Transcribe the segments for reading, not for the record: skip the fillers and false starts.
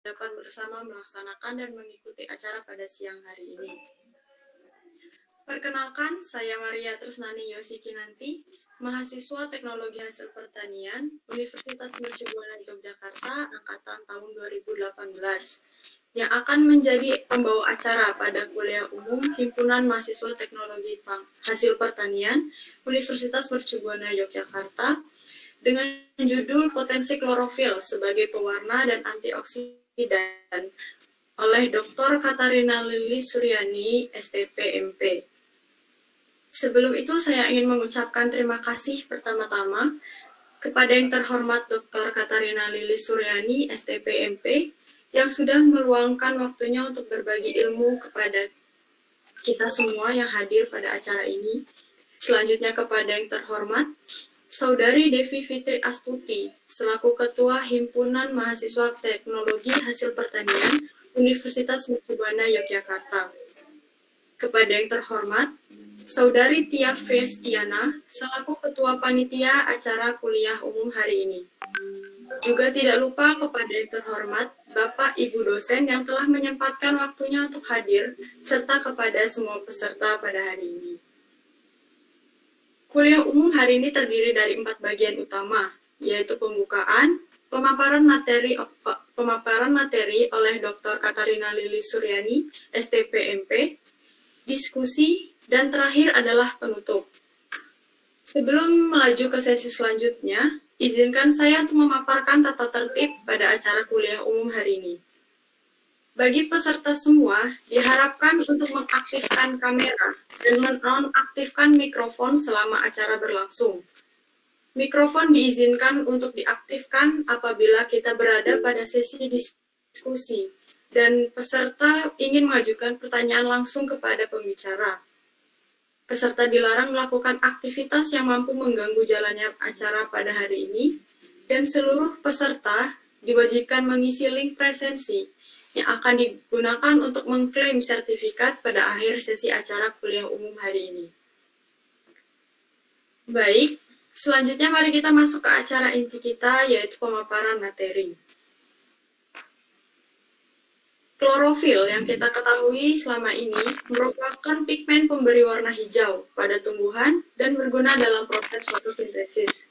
dapat bersama melaksanakan dan mengikuti acara pada siang hari ini. Perkenalkan, saya Maria Tresnani Yosikinanti, mahasiswa Teknologi Hasil Pertanian, Universitas Mercubuana Yogyakarta, angkatan tahun 2018, yang akan menjadi pembawa acara pada kuliah umum Himpunan Mahasiswa Teknologi Hasil Pertanian, Universitas Mercubuana Yogyakarta, dengan judul Potensi Klorofil sebagai Pewarna dan Antioksidan oleh Dr. Katarina Lili Suryani, STP MP. Sebelum itu saya ingin mengucapkan terima kasih pertama-tama kepada yang terhormat Dr. Katarina Lili Suryani, STP MP, yang sudah meluangkan waktunya untuk berbagi ilmu kepada kita semua yang hadir pada acara ini. Selanjutnya kepada yang terhormat Saudari Devi Fitri Astuti, selaku Ketua Himpunan Mahasiswa Teknologi Hasil Pertanian Universitas Mercubuana Yogyakarta. Kepada yang terhormat Saudari Tia Frestiana, selaku Ketua Panitia acara kuliah umum hari ini. Juga tidak lupa kepada yang terhormat Bapak Ibu dosen yang telah menyempatkan waktunya untuk hadir, serta kepada semua peserta pada hari ini. Kuliah umum hari ini terdiri dari 4 bagian utama, yaitu pembukaan, pemaparan materi oleh Dr. Katarina Lili Suryani, STP MP, diskusi, dan terakhir adalah penutup. Sebelum melaju ke sesi selanjutnya, izinkan saya untuk memaparkan tata tertib pada acara kuliah umum hari ini. Bagi peserta semua, diharapkan untuk mengaktifkan kamera dan menonaktifkan mikrofon selama acara berlangsung. Mikrofon diizinkan untuk diaktifkan apabila kita berada pada sesi diskusi dan peserta ingin mengajukan pertanyaan langsung kepada pembicara. Peserta dilarang melakukan aktivitas yang mampu mengganggu jalannya acara pada hari ini, dan seluruh peserta diwajibkan mengisi link presensi yang akan digunakan untuk mengklaim sertifikat pada akhir sesi acara kuliah umum hari ini. Baik, selanjutnya mari kita masuk ke acara inti kita, yaitu pemaparan materi. Klorofil yang kita ketahui selama ini merupakan pigmen pemberi warna hijau pada tumbuhan dan berguna dalam proses fotosintesis.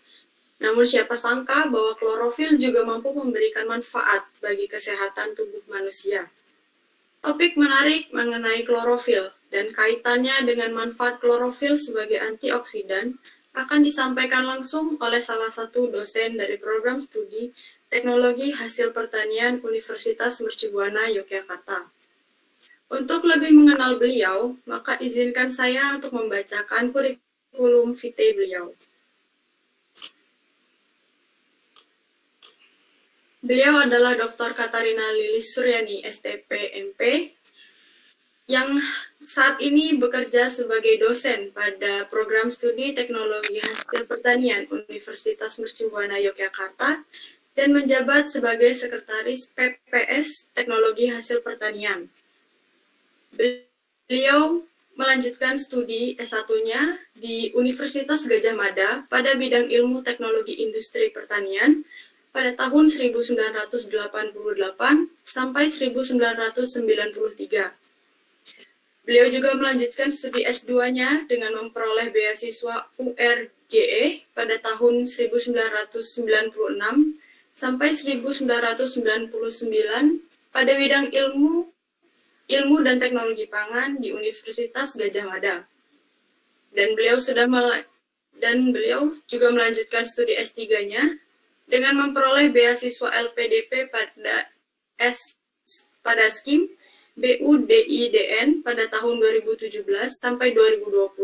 Namun siapa sangka bahwa klorofil juga mampu memberikan manfaat bagi kesehatan tubuh manusia. Topik menarik mengenai klorofil dan kaitannya dengan manfaat klorofil sebagai antioksidan akan disampaikan langsung oleh salah satu dosen dari program studi Teknologi Hasil Pertanian Universitas Mercubuana Yogyakarta. Untuk lebih mengenal beliau, maka izinkan saya untuk membacakan kurikulum vitae beliau. Beliau adalah Dr. Katarina Lili Suryani, STP MP, yang saat ini bekerja sebagai dosen pada program studi Teknologi Hasil Pertanian Universitas Mercubuana Yogyakarta dan menjabat sebagai Sekretaris PPS Teknologi Hasil Pertanian. Beliau melanjutkan studi S1-nya di Universitas Gadjah Mada pada bidang ilmu teknologi industri pertanian pada tahun 1988 sampai 1993. Beliau juga melanjutkan studi S2-nya dengan memperoleh beasiswa URGE pada tahun 1996 sampai 1999 pada bidang ilmu dan teknologi pangan di Universitas Gadjah Mada. Dan beliau juga melanjutkan studi S3-nya dengan memperoleh beasiswa LPDP pada SKIM BUDIDN pada tahun 2017 sampai 2021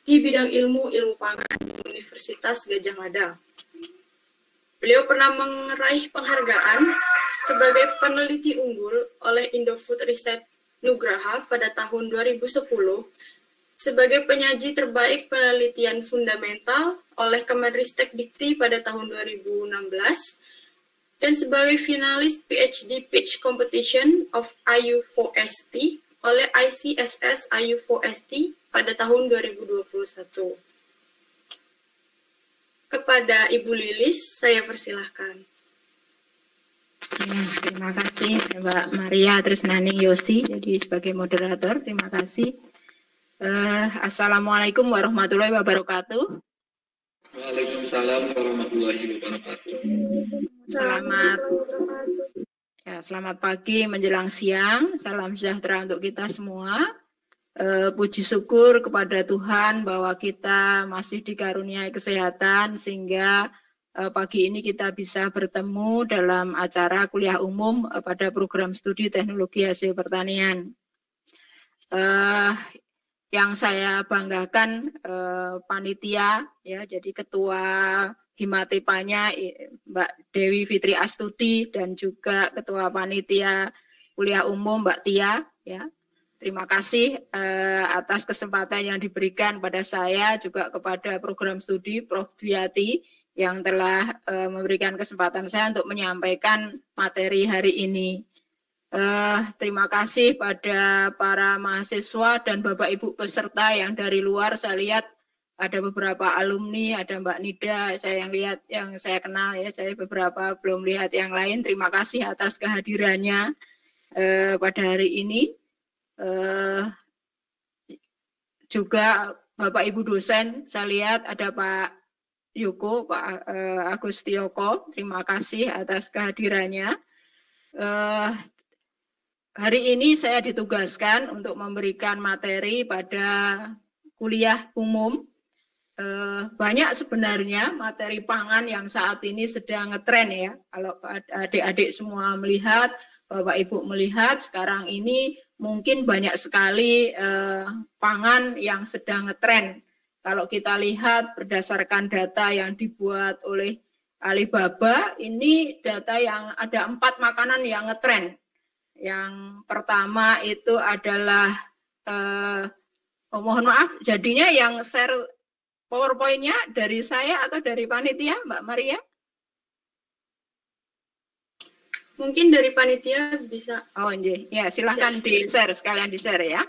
di bidang ilmu pangan di Universitas Gadjah Mada. Beliau pernah meraih penghargaan sebagai peneliti unggul oleh Indofood Research Nugraha pada tahun 2010, sebagai penyaji terbaik penelitian fundamental oleh Kemenristek Dikti pada tahun 2016, dan sebagai finalis PhD Pitch Competition of IU4ST oleh ICSS IU4ST pada tahun 2021. Kepada Ibu Lilis, saya persilahkan. Terima kasih Mbak Maria Trisnani Yosi jadi sebagai moderator. Terima kasih. Assalamualaikum warahmatullahi wabarakatuh. Waalaikumsalam warahmatullahi wabarakatuh. Selamat pagi menjelang siang. Salam sejahtera untuk kita semua. Puji syukur kepada Tuhan bahwa kita masih dikaruniai kesehatan sehingga pagi ini kita bisa bertemu dalam acara kuliah umum pada program studi teknologi hasil pertanian. Yang saya banggakan panitia, ya, jadi ketua Himatepanya Mbak Dewi Fitri Astuti dan juga ketua panitia kuliah umum Mbak Tia, ya. Terima kasih atas kesempatan yang diberikan pada saya juga kepada program studi Prof. Dwiati yang telah memberikan kesempatan saya untuk menyampaikan materi hari ini. Terima kasih pada para mahasiswa dan Bapak Ibu peserta yang dari luar. Saya lihat ada beberapa alumni, ada Mbak Nida, saya yang lihat, yang saya kenal ya, saya beberapa belum lihat yang lain. Terima kasih atas kehadirannya pada hari ini. Juga Bapak Ibu dosen, saya lihat ada Pak Yoko, Pak Agustioko, terima kasih atas kehadirannya. Hari ini saya ditugaskan untuk memberikan materi pada kuliah umum. Banyak sebenarnya materi pangan yang saat ini sedang ngetren ya. Kalau adik-adik semua melihat, Bapak Ibu melihat, sekarang ini mungkin banyak sekali pangan yang sedang ngetren. Kalau kita lihat berdasarkan data yang dibuat oleh Alibaba, ini data yang ada 4 makanan yang ngetren. Yang pertama itu adalah, mohon maaf, jadinya yang share PowerPoint-nya dari saya atau dari panitia, Mbak Maria? Mungkin dari panitia bisa. Oh, ya, silahkan di-share, sekalian di-share ya.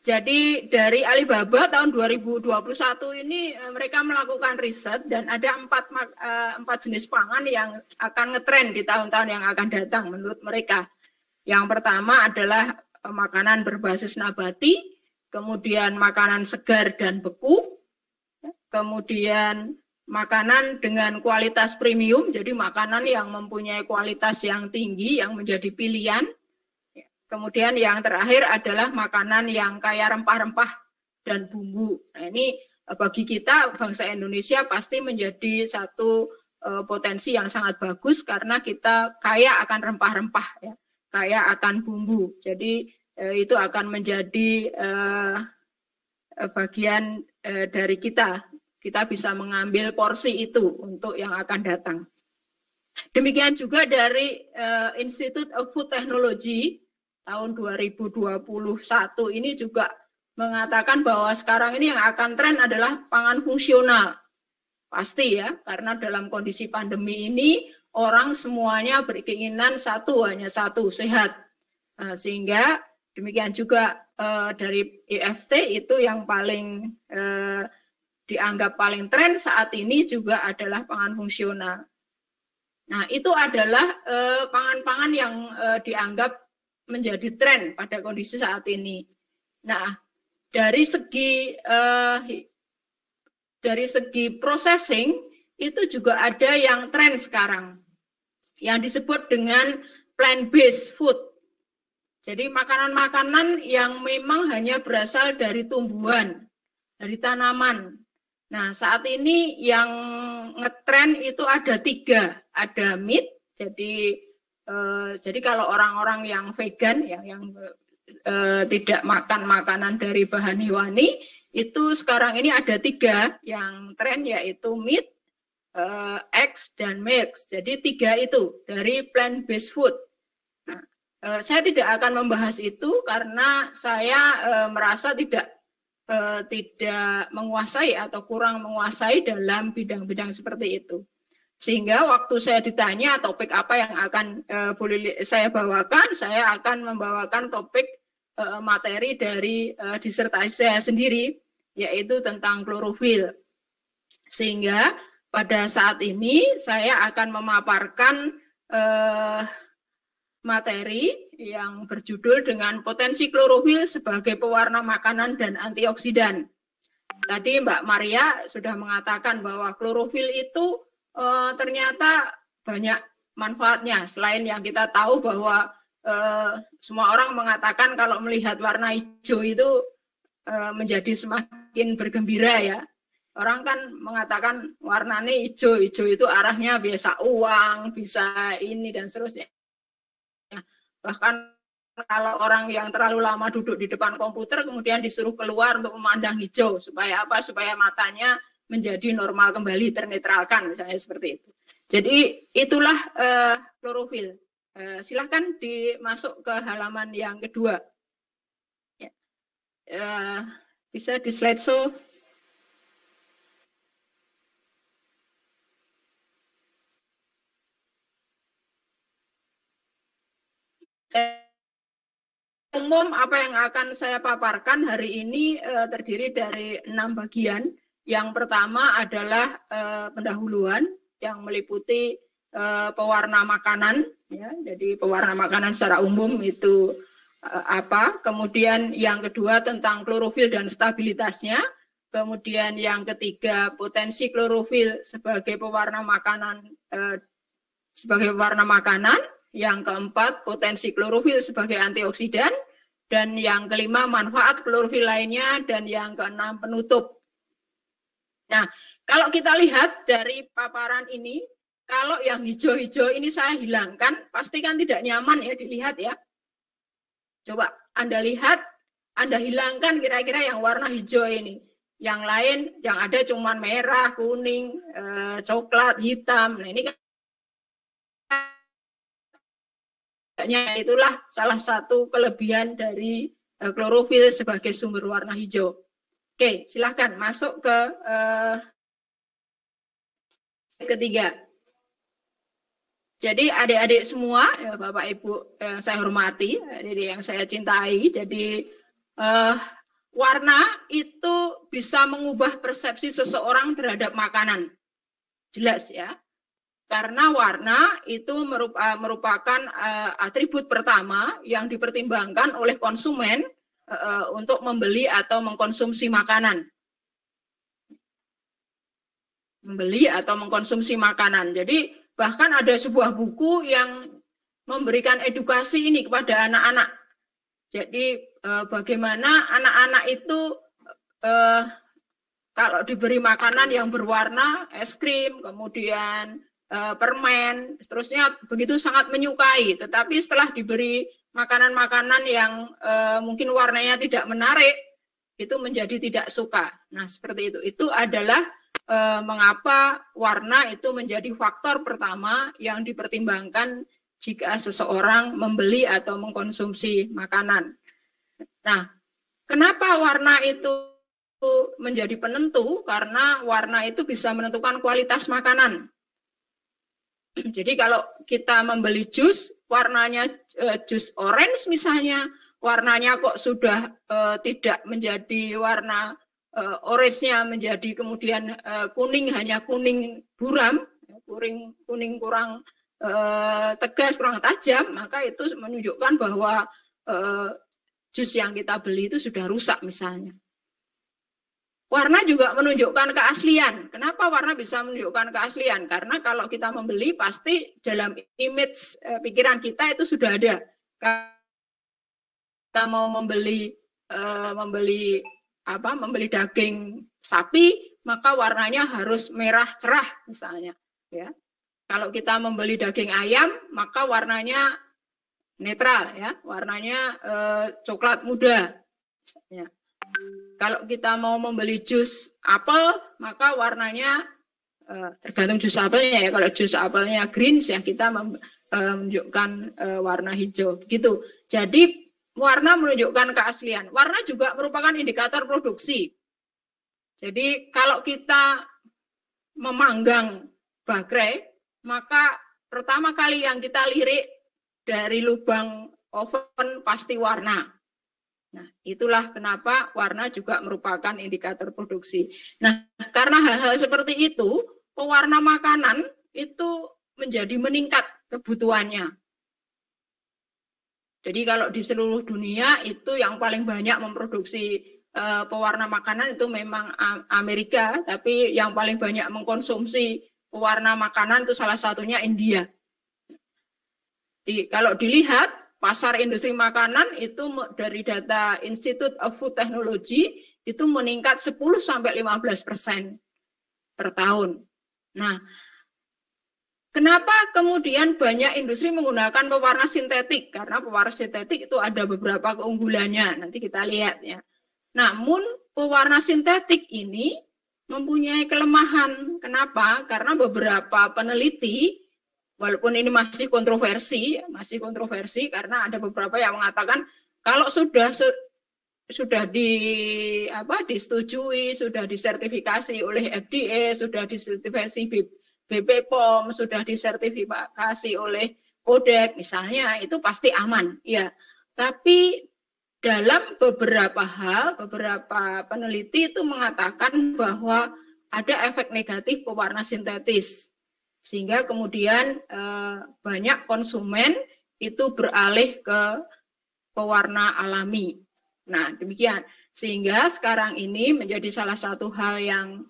Jadi dari Alibaba tahun 2021 ini mereka melakukan riset dan ada 4 jenis pangan yang akan ngetren di tahun-tahun yang akan datang menurut mereka. Yang pertama adalah makanan berbasis nabati, kemudian makanan segar dan beku, kemudian makanan dengan kualitas premium, jadi makanan yang mempunyai kualitas yang tinggi yang menjadi pilihan. Kemudian yang terakhir adalah makanan yang kaya rempah-rempah dan bumbu. Nah, ini bagi kita bangsa Indonesia pasti menjadi satu potensi yang sangat bagus karena kita kaya akan rempah-rempah, ya, kaya akan bumbu. Jadi itu akan menjadi bagian dari kita. Kita bisa mengambil porsi itu untuk yang akan datang. Demikian juga dari Institute of Food Technology tahun 2021 ini juga mengatakan bahwa sekarang ini yang akan tren adalah pangan fungsional. Pasti ya, karena dalam kondisi pandemi ini orang semuanya berkeinginan hanya satu, sehat. Sehingga demikian juga dari EFT itu yang paling dianggap paling tren saat ini juga adalah pangan fungsional. Nah, itu adalah pangan-pangan yang dianggap menjadi tren pada kondisi saat ini. Nah, dari segi processing itu juga ada yang tren sekarang yang disebut dengan plant-based food. Jadi makanan-makanan yang memang hanya berasal dari tumbuhan, dari tanaman. Nah, saat ini yang ngetren itu ada 3, ada meat, jadi kalau orang-orang yang vegan, yang tidak makan makanan dari bahan hewani, itu sekarang ini ada 3 yang tren, yaitu meat, eggs, dan milk. Jadi 3 itu dari plant-based food. Nah, saya tidak akan membahas itu karena saya merasa tidak menguasai atau kurang menguasai dalam bidang-bidang seperti itu. Sehingga waktu saya ditanya topik apa yang akan boleh saya bawakan, saya akan membawakan topik materi dari disertasi saya sendiri, yaitu tentang klorofil. Sehingga pada saat ini saya akan memaparkan materi yang berjudul dengan potensi klorofil sebagai pewarna makanan dan antioksidan. Tadi Mbak Maria sudah mengatakan bahwa klorofil itu ternyata banyak manfaatnya. Selain yang kita tahu bahwa semua orang mengatakan kalau melihat warna hijau itu menjadi semakin bergembira ya. Orang kan mengatakan warnanya hijau, hijau itu arahnya biasa uang, bisa ini dan seterusnya. Bahkan kalau orang yang terlalu lama duduk di depan komputer kemudian disuruh keluar untuk memandang hijau, supaya apa? Supaya matanya menjadi normal kembali, ternetralkan misalnya seperti itu. Jadi itulah klorofil. Silahkan dimasuk ke halaman yang kedua. Ya. Bisa di slideshow. Umum apa yang akan saya paparkan hari ini terdiri dari 6 bagian. Yang pertama adalah pendahuluan yang meliputi pewarna makanan, ya. Jadi pewarna makanan secara umum itu apa. Kemudian yang kedua tentang klorofil dan stabilitasnya. Kemudian yang ketiga potensi klorofil sebagai pewarna makanan, Yang keempat, potensi klorofil sebagai antioksidan. Dan yang kelima, manfaat klorofil lainnya. Dan yang keenam, penutup. Nah, kalau kita lihat dari paparan ini, kalau yang hijau-hijau ini saya hilangkan, pasti kan tidak nyaman ya dilihat ya. Coba Anda lihat, Anda hilangkan kira-kira yang warna hijau ini. Yang lain, yang ada cuma merah, kuning, coklat, hitam. Nah, ini kan itulah salah satu kelebihan dari klorofil sebagai sumber warna hijau. Oke, silahkan masuk ke ketiga. Jadi adik-adik semua, ya Bapak Ibu yang saya hormati, adik-adik yang saya cintai, jadi warna itu bisa mengubah persepsi seseorang terhadap makanan. Jelas ya. Karena warna itu merupakan atribut pertama yang dipertimbangkan oleh konsumen untuk membeli atau mengkonsumsi makanan. Membeli atau mengkonsumsi makanan. Jadi bahkan ada sebuah buku yang memberikan edukasi ini kepada anak-anak. Jadi bagaimana anak-anak itu kalau diberi makanan yang berwarna, es krim, kemudian permen, seterusnya begitu sangat menyukai. Tetapi setelah diberi makanan-makanan yang mungkin warnanya tidak menarik, itu menjadi tidak suka. Nah, seperti itu. Itu adalah mengapa warna itu menjadi faktor pertama yang dipertimbangkan jika seseorang membeli atau mengkonsumsi makanan. Nah, kenapa warna itu menjadi penentu? Karena warna itu bisa menentukan kualitas makanan. Jadi kalau kita membeli jus, warnanya jus orange misalnya, warnanya kok sudah tidak menjadi warna orange-nya menjadi kemudian kuning, hanya kuning buram, kuning kurang tegas, kurang tajam, maka itu menunjukkan bahwa jus yang kita beli itu sudah rusak misalnya. Warna juga menunjukkan keaslian. Kenapa warna bisa menunjukkan keaslian? Karena kalau kita membeli pasti dalam image pikiran kita itu sudah ada. Kita mau membeli daging sapi, maka warnanya harus merah cerah misalnya. Ya. Kalau kita membeli daging ayam, maka warnanya netral, ya, warnanya coklat muda. Misalnya. Kalau kita mau membeli jus apel, maka warnanya tergantung jus apelnya ya. Kalau jus apelnya greens ya kita menunjukkan warna hijau. Gitu. Jadi warna menunjukkan keaslian. Warna juga merupakan indikator produksi. Jadi kalau kita memanggang baterai, maka pertama kali yang kita lirik dari lubang oven pasti warna. Nah, itulah kenapa warna juga merupakan indikator produksi. Nah, karena hal-hal seperti itu, pewarna makanan itu menjadi meningkat kebutuhannya. Jadi kalau di seluruh dunia itu yang paling banyak memproduksi pewarna makanan itu memang Amerika, tapi yang paling banyak mengkonsumsi pewarna makanan itu salah satunya India. Kalau dilihat pasar industri makanan itu dari data Institute of Food Technology itu meningkat 10-15% per tahun. Nah, kenapa kemudian banyak industri menggunakan pewarna sintetik? Karena pewarna sintetik itu ada beberapa keunggulannya, nanti kita lihat ya. Namun pewarna sintetik ini mempunyai kelemahan. Kenapa? Karena beberapa peneliti, walaupun ini masih kontroversi karena ada beberapa yang mengatakan kalau sudah disetujui, sudah disertifikasi oleh FDA, sudah disertifikasi BP POM, sudah disertifikasi oleh Kodak misalnya, itu pasti aman ya. Tapi dalam beberapa hal, beberapa peneliti itu mengatakan bahwa ada efek negatif pewarna sintetis, sehingga kemudian banyak konsumen itu beralih ke pewarna alami. Nah, demikian. Sehingga sekarang ini menjadi salah satu hal yang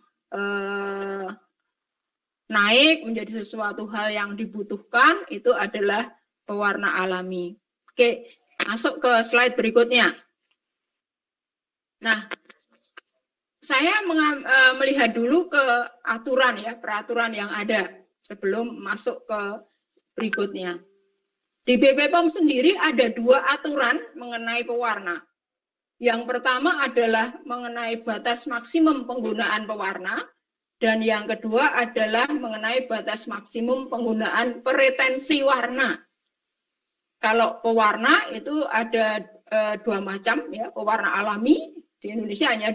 naik, menjadi sesuatu hal yang dibutuhkan, itu adalah pewarna alami. Oke, masuk ke slide berikutnya. Nah, saya melihat dulu ke aturan ya, peraturan yang ada sebelum masuk ke berikutnya. Di BP POM sendiri ada 2 aturan mengenai pewarna. Yang pertama adalah mengenai batas maksimum penggunaan pewarna, dan yang kedua adalah mengenai batas maksimum penggunaan peretensi warna. Kalau pewarna itu ada 2 macam ya, pewarna alami di Indonesia hanya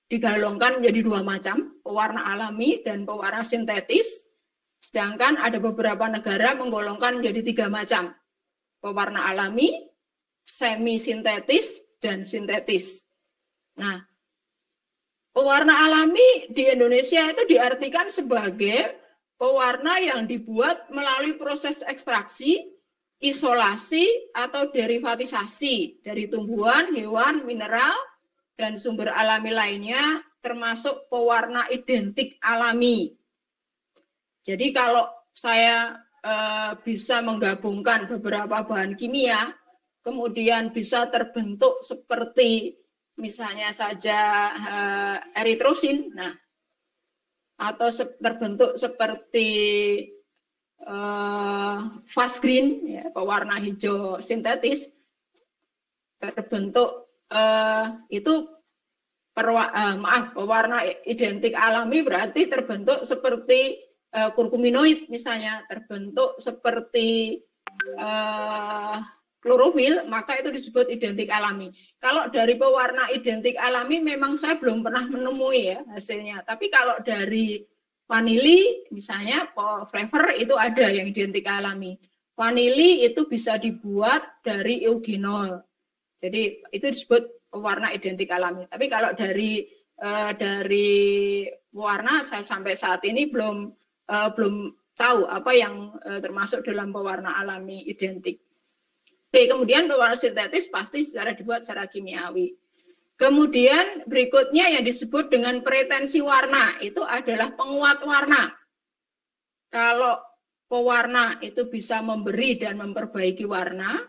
digolongkan menjadi 2 macam, pewarna alami dan pewarna sintetis. Sedangkan ada beberapa negara menggolongkan menjadi 3 macam, pewarna alami, semi sintetis, dan sintetis. Nah, pewarna alami di Indonesia itu diartikan sebagai pewarna yang dibuat melalui proses ekstraksi, isolasi, atau derivatisasi dari tumbuhan, hewan, mineral, dan sumber alami lainnya, termasuk pewarna identik alami. Jadi kalau saya bisa menggabungkan beberapa bahan kimia, kemudian bisa terbentuk seperti misalnya saja eritrosin, nah, atau terbentuk seperti fast green, ya, pewarna hijau sintetis, terbentuk itu pewarna identik alami berarti terbentuk seperti kurkuminoid misalnya, terbentuk seperti klorofil, maka itu disebut identik alami. Kalau dari pewarna identik alami memang saya belum pernah menemui ya hasilnya. Tapi kalau dari vanili misalnya flavor itu ada yang identik alami. Vanili itu bisa dibuat dari eugenol. Jadi itu disebut pewarna identik alami. Tapi kalau dari pewarna saya sampai saat ini belum tahu apa yang termasuk dalam pewarna alami identik. Oke, kemudian pewarna sintetis pasti dibuat secara kimiawi. Kemudian berikutnya yang disebut dengan pretensi warna, itu adalah penguat warna. Kalau pewarna itu bisa memberi dan memperbaiki warna,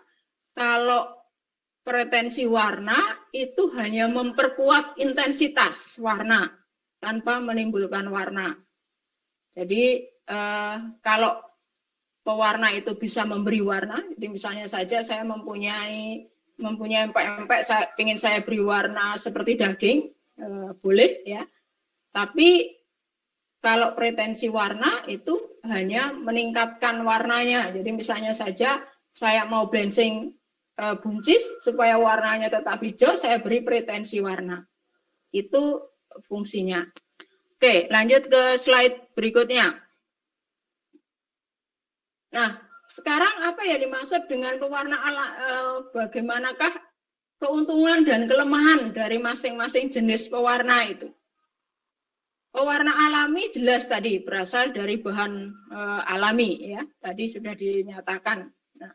kalau pretensi warna itu hanya memperkuat intensitas warna tanpa menimbulkan warna. Jadi kalau pewarna itu bisa memberi warna, jadi misalnya saja saya mempunyai empek-empek, ingin saya beri warna seperti daging, boleh ya. Tapi kalau pretensi warna itu hanya meningkatkan warnanya. Jadi misalnya saja saya mau bleaching buncis supaya warnanya tetap hijau, saya beri pretensi warna. Itu fungsinya. Oke, lanjut ke slide berikutnya. Nah, sekarang apa yang dimaksud dengan pewarna bagaimanakah keuntungan dan kelemahan dari masing-masing jenis pewarna itu? Pewarna alami jelas tadi berasal dari bahan alami ya, tadi sudah dinyatakan. Nah,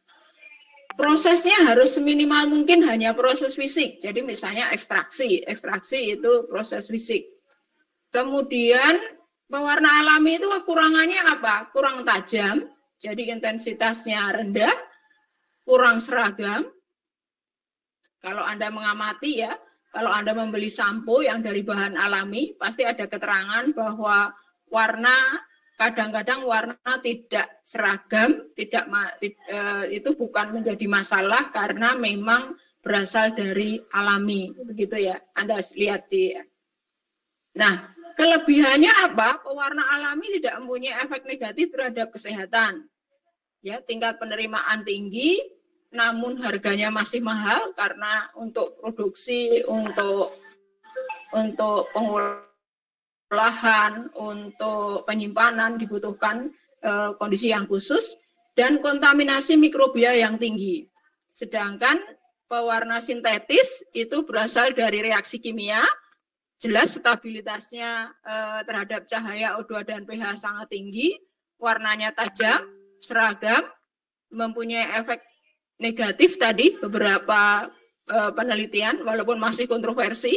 prosesnya harus seminimal mungkin hanya proses fisik. Jadi misalnya ekstraksi itu proses fisik. Kemudian pewarna alami itu kekurangannya apa? Kurang tajam, jadi intensitasnya rendah, kurang seragam. Kalau Anda mengamati ya, kalau Anda membeli sampo yang dari bahan alami, pasti ada keterangan bahwa warna, kadang-kadang warna tidak seragam, itu bukan menjadi masalah karena memang berasal dari alami, begitu ya. Anda lihat ya. Nah, kelebihannya apa? Pewarna alami tidak mempunyai efek negatif terhadap kesehatan. Ya, tingkat penerimaan tinggi, namun harganya masih mahal karena untuk produksi, untuk pengolahan, untuk penyimpanan dibutuhkan kondisi yang khusus dan kontaminasi mikrobia yang tinggi. Sedangkan pewarna sintetis itu berasal dari reaksi kimia, jelas stabilitasnya terhadap cahaya O2 dan pH sangat tinggi, warnanya tajam, seragam, mempunyai efek negatif tadi beberapa penelitian walaupun masih kontroversi,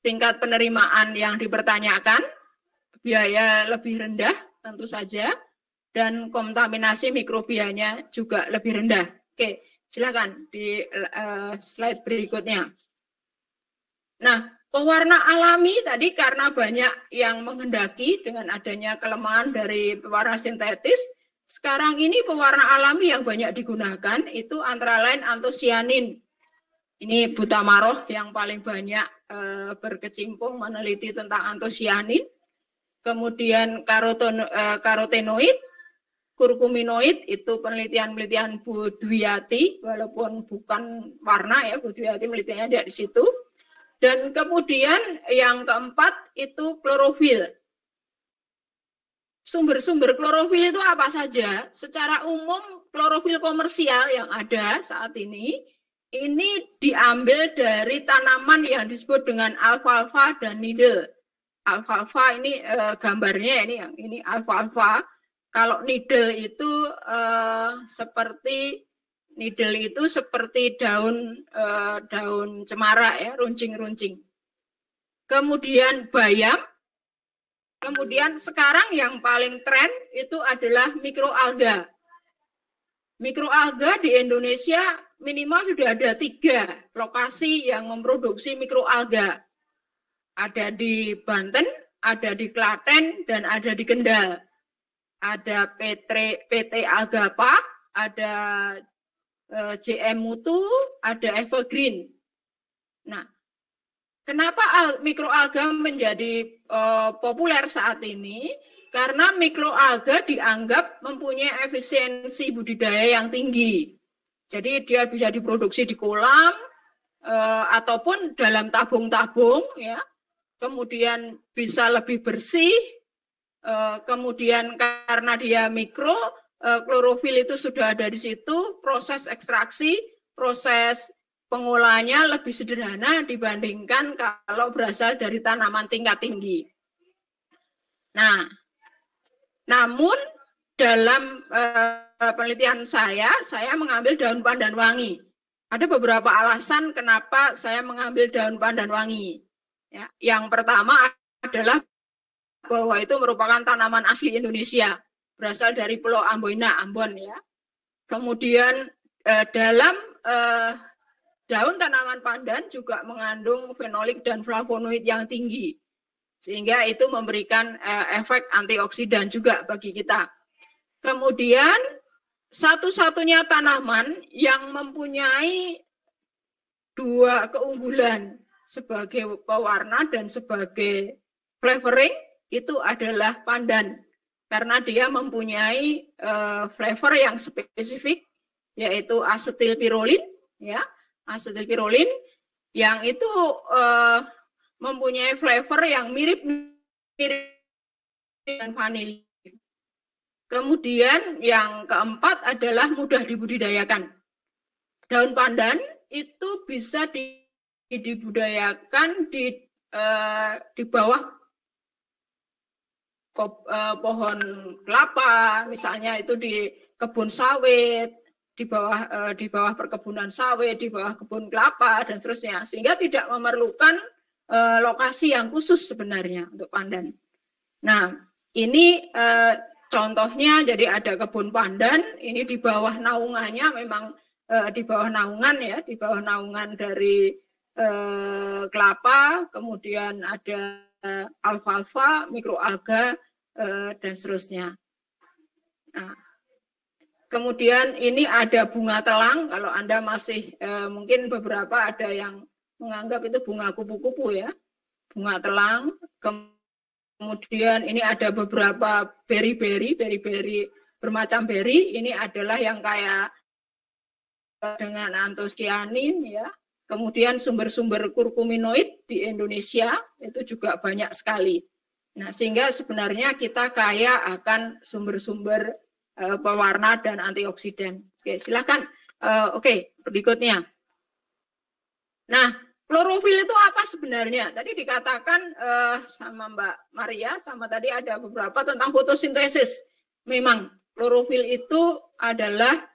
tingkat penerimaan yang dipertanyakan, biaya lebih rendah tentu saja, dan kontaminasi mikrobianya juga lebih rendah. Oke, silakan di slide berikutnya. Nah, pewarna alami tadi karena banyak yang menghendaki dengan adanya kelemahan dari pewarna sintetis, sekarang ini pewarna alami yang banyak digunakan itu antara lain antosianin. Ini Buta Maroh yang paling banyak berkecimpung meneliti tentang antosianin. Kemudian karotenoid, kurkuminoid itu penelitian-penelitian Bu Dwiyati, walaupun bukan warna ya, Bu Dwiyati melitiannya di situ. Dan kemudian yang keempat itu klorofil. Sumber-sumber klorofil itu apa saja? Secara umum klorofil komersial yang ada saat ini diambil dari tanaman yang disebut dengan alfalfa dan needle. Alfalfa ini gambarnya ini alfalfa. Kalau needle itu seperti daun cemara ya, runcing-runcing. Kemudian bayam. Kemudian sekarang yang paling tren itu adalah mikroalga. Mikroalga di Indonesia minimal sudah ada 3 lokasi yang memproduksi mikroalga. Ada di Banten, ada di Klaten, dan ada di Kendal. Ada PT Alga Park, ada JM Mutu, ada Evergreen. Nah, kenapa mikroalga menjadi populer saat ini? Karena mikroalga dianggap mempunyai efisiensi budidaya yang tinggi. Jadi dia bisa diproduksi di kolam ataupun dalam tabung-tabung, ya. Kemudian bisa lebih bersih. Kemudian karena dia mikro, klorofil itu sudah ada di situ. Proses ekstraksi, proses pengolahannya lebih sederhana dibandingkan kalau berasal dari tanaman tingkat tinggi. Nah, namun dalam penelitian saya mengambil daun pandan wangi. Ada beberapa alasan kenapa saya mengambil daun pandan wangi. Ya, yang pertama adalah bahwa itu merupakan tanaman asli Indonesia, berasal dari Pulau Amboina, Ambon ya. Kemudian dalam daun tanaman pandan juga mengandung fenolik dan flavonoid yang tinggi, sehingga itu memberikan efek antioksidan juga bagi kita. Kemudian satu-satunya tanaman yang mempunyai 2 keunggulan sebagai pewarna dan sebagai flavoring itu adalah pandan, karena dia mempunyai flavor yang spesifik, yaitu asetilpirolin, ya. Asetilpirolin yang itu mempunyai flavor yang mirip dengan vanili. Kemudian yang keempat adalah mudah dibudidayakan. Daun pandan itu bisa dibudidayakan di bawah pohon kelapa, misalnya itu di kebun sawit, di bawah perkebunan sawit, di bawah kebun kelapa dan seterusnya, sehingga tidak memerlukan lokasi yang khusus sebenarnya untuk pandan. Nah, ini contohnya, jadi ada kebun pandan, ini di bawah naungannya memang di bawah naungan ya, di bawah naungan dari kelapa, kemudian ada alfalfa, mikroalga dan seterusnya. Nah, kemudian ini ada bunga telang, kalau Anda masih mungkin beberapa ada yang menganggap itu bunga kupu-kupu ya, bunga telang. Kemudian ini ada beberapa beri-beri bermacam beri, ini adalah yang kayak dengan antosianin ya. Kemudian sumber-sumber kurkuminoid di Indonesia itu juga banyak sekali. Nah, sehingga sebenarnya kita kaya akan sumber-sumber pewarna dan antioksidan. Oke, silakan. Oke, berikutnya. Nah, klorofil itu apa sebenarnya? Tadi dikatakan sama Mbak Maria, sama tadi ada beberapa tentang fotosintesis. Memang klorofil itu adalah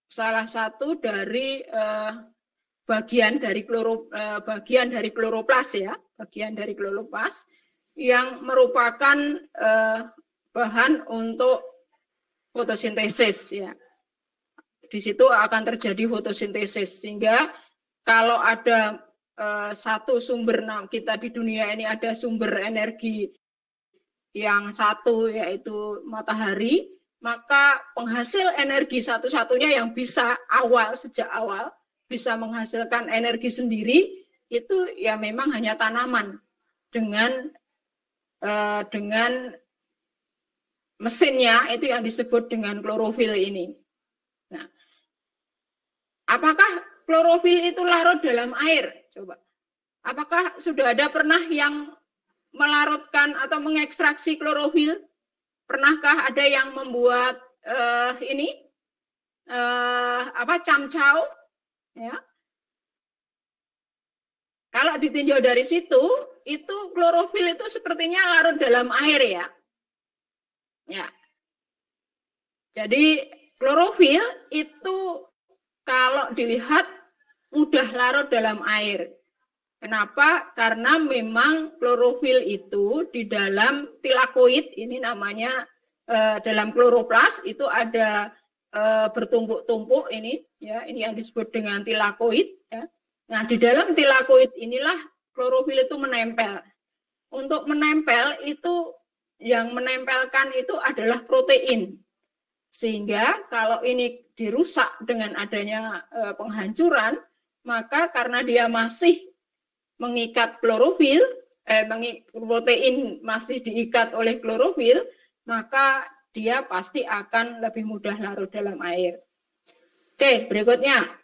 salah satu dari bagian dari kloroplas ya, bagian dari kloroplas yang merupakan bahan untuk fotosintesis ya. Di situ akan terjadi fotosintesis, sehingga kalau ada satu sumber, kita di dunia ini ada sumber energi yang satu yaitu matahari, maka penghasil energi satu-satunya yang bisa sejak awal bisa menghasilkan energi sendiri itu ya memang hanya tanaman dengan mesinnya itu yang disebut dengan klorofil ini. Nah, apakah klorofil itu larut dalam air? Coba. Apakah sudah ada pernah yang melarutkan atau mengekstraksi klorofil? Pernahkah ada yang membuat camcau? Ya. Kalau ditinjau dari situ, itu klorofil itu sepertinya larut dalam air ya. Ya. Jadi klorofil itu kalau dilihat mudah larut dalam air. Kenapa? Karena memang klorofil itu di dalam tilakoid, ini namanya dalam kloroplas itu ada bertumpuk-tumpuk ini, ya, ini yang disebut dengan tilakoid. Ya. Nah, di dalam tilakoid inilah klorofil itu menempel. Untuk menempel itu yang menempelkan itu adalah protein. Sehingga kalau ini dirusak dengan adanya penghancuran, maka karena dia masih mengikat klorofil, protein masih diikat oleh klorofil, maka dia pasti akan lebih mudah larut dalam air. Oke, berikutnya.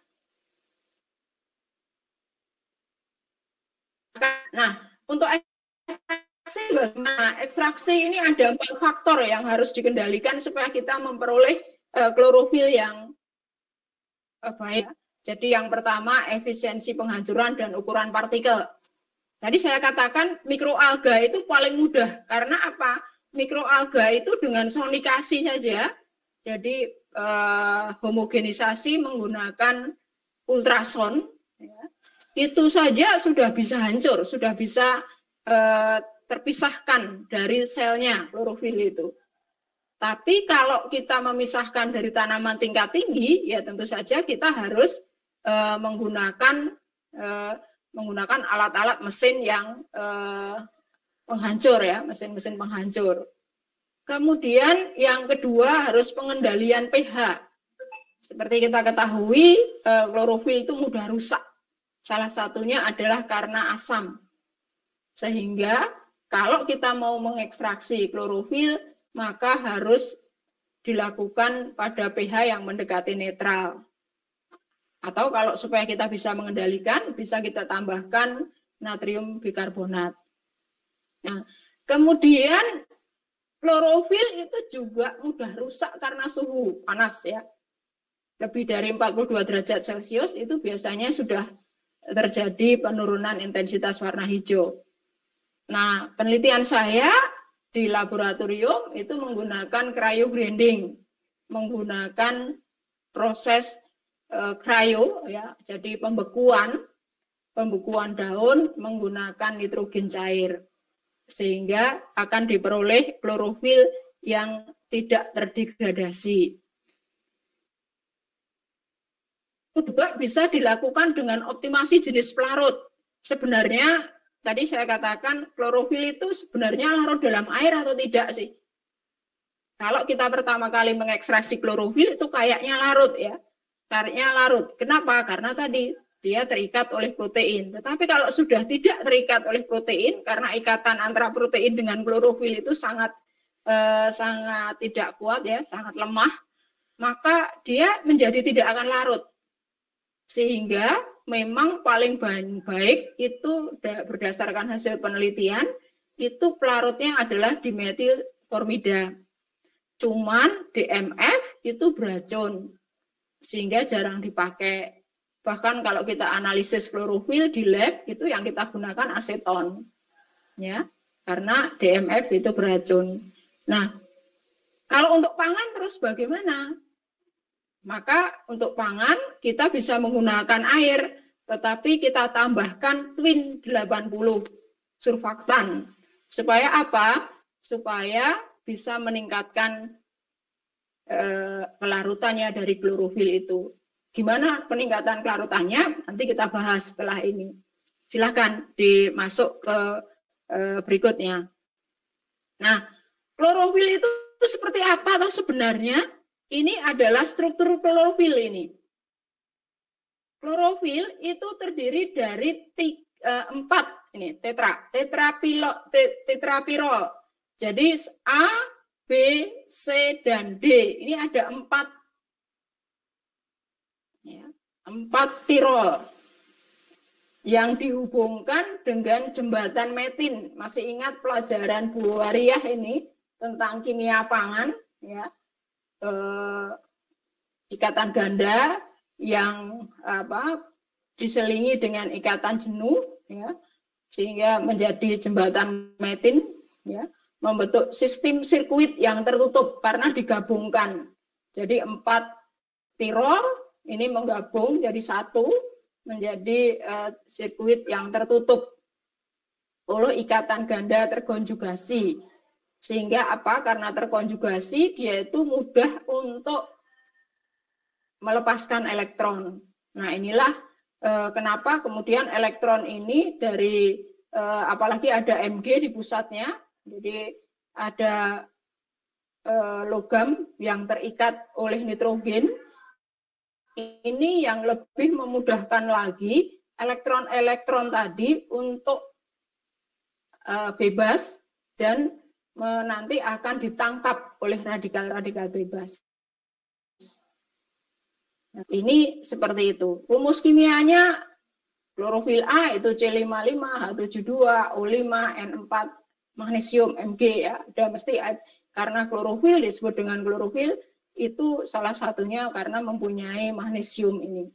Nah, untuk ekstraksi bagaimana? Ekstraksi ini ada 4 faktor yang harus dikendalikan supaya kita memperoleh klorofil yang baik. Jadi yang pertama efisiensi penghancuran dan ukuran partikel. Tadi saya katakan mikroalga itu paling mudah karena apa? Mikroalga itu dengan sonikasi saja, jadi homogenisasi menggunakan ultrason, ya, itu saja sudah bisa hancur, sudah bisa terpisahkan dari selnya klorofil itu. Tapi kalau kita memisahkan dari tanaman tingkat tinggi, ya tentu saja kita harus menggunakan alat-alat mesin yang penghancur ya, mesin-mesin penghancur. Kemudian yang kedua harus pengendalian pH. Seperti kita ketahui, klorofil itu mudah rusak. Salah satunya adalah karena asam. Sehingga kalau kita mau mengekstraksi klorofil, maka harus dilakukan pada pH yang mendekati netral. Atau kalau supaya kita bisa mengendalikan, bisa kita tambahkan natrium bikarbonat. Nah, kemudian klorofil itu juga mudah rusak karena suhu panas ya. Lebih dari 42 derajat Celcius itu biasanya sudah terjadi penurunan intensitas warna hijau. Nah, penelitian saya di laboratorium itu menggunakan cryogrinding, menggunakan proses cryo ya, jadi pembekuan daun menggunakan nitrogen cair sehingga akan diperoleh klorofil yang tidak terdegradasi. Juga bisa dilakukan dengan optimasi jenis pelarut. Sebenarnya tadi saya katakan klorofil itu sebenarnya larut dalam air atau tidak sih? Kalau kita pertama kali mengekstraksi klorofil itu kayaknya larut ya. Kayaknya larut. Kenapa? Karena tadi dia terikat oleh protein. Tetapi kalau sudah tidak terikat oleh protein, karena ikatan antara protein dengan klorofil itu sangat tidak kuat ya, sangat lemah, maka dia menjadi tidak akan larut. Sehingga memang paling baik itu berdasarkan hasil penelitian, itu pelarutnya adalah dimetil formida. Cuman DMF itu beracun, sehingga jarang dipakai. Bahkan kalau kita analisis klorofil di lab, itu yang kita gunakan aseton. Ya, karena DMF itu beracun. Nah, kalau untuk pangan terus bagaimana? Maka untuk pangan kita bisa menggunakan air, tetapi kita tambahkan Twin 80 surfaktan. Supaya apa? Supaya bisa meningkatkan kelarutannya dari klorofil itu. Gimana peningkatan kelarutannya? Nanti kita bahas setelah ini. Silakan dimasuk ke berikutnya. Nah, klorofil itu seperti apa atau sebenarnya? Ini adalah struktur klorofil ini. Klorofil itu terdiri dari 4 ini tetrapirol. Jadi A, B, C, dan D. Ini ada 4 pirol yang dihubungkan dengan jembatan metin. Masih ingat pelajaran Bu Wariah ini tentang kimia pangan, ya, ikatan ganda yang diselingi dengan ikatan jenuh, ya, sehingga menjadi jembatan metin, ya, membentuk sistem sirkuit yang tertutup karena digabungkan. Jadi 4 pirol ini menggabung jadi satu, menjadi sirkuit yang tertutup oleh ikatan ganda terkonjugasi. Sehingga apa? Karena terkonjugasi, dia itu mudah untuk melepaskan elektron. Nah, inilah kenapa kemudian elektron ini dari apalagi ada Mg di pusatnya, jadi ada logam yang terikat oleh nitrogen. Ini yang lebih memudahkan lagi elektron-elektron tadi untuk bebas dan nanti akan ditangkap oleh radikal-radikal bebas. Nah, ini seperti itu. Rumus kimianya klorofil A itu C55, H72, O5, N4, magnesium, Mg ya. Udah mesti karena klorofil disebut dengan klorofil itu salah satunya karena mempunyai magnesium ini.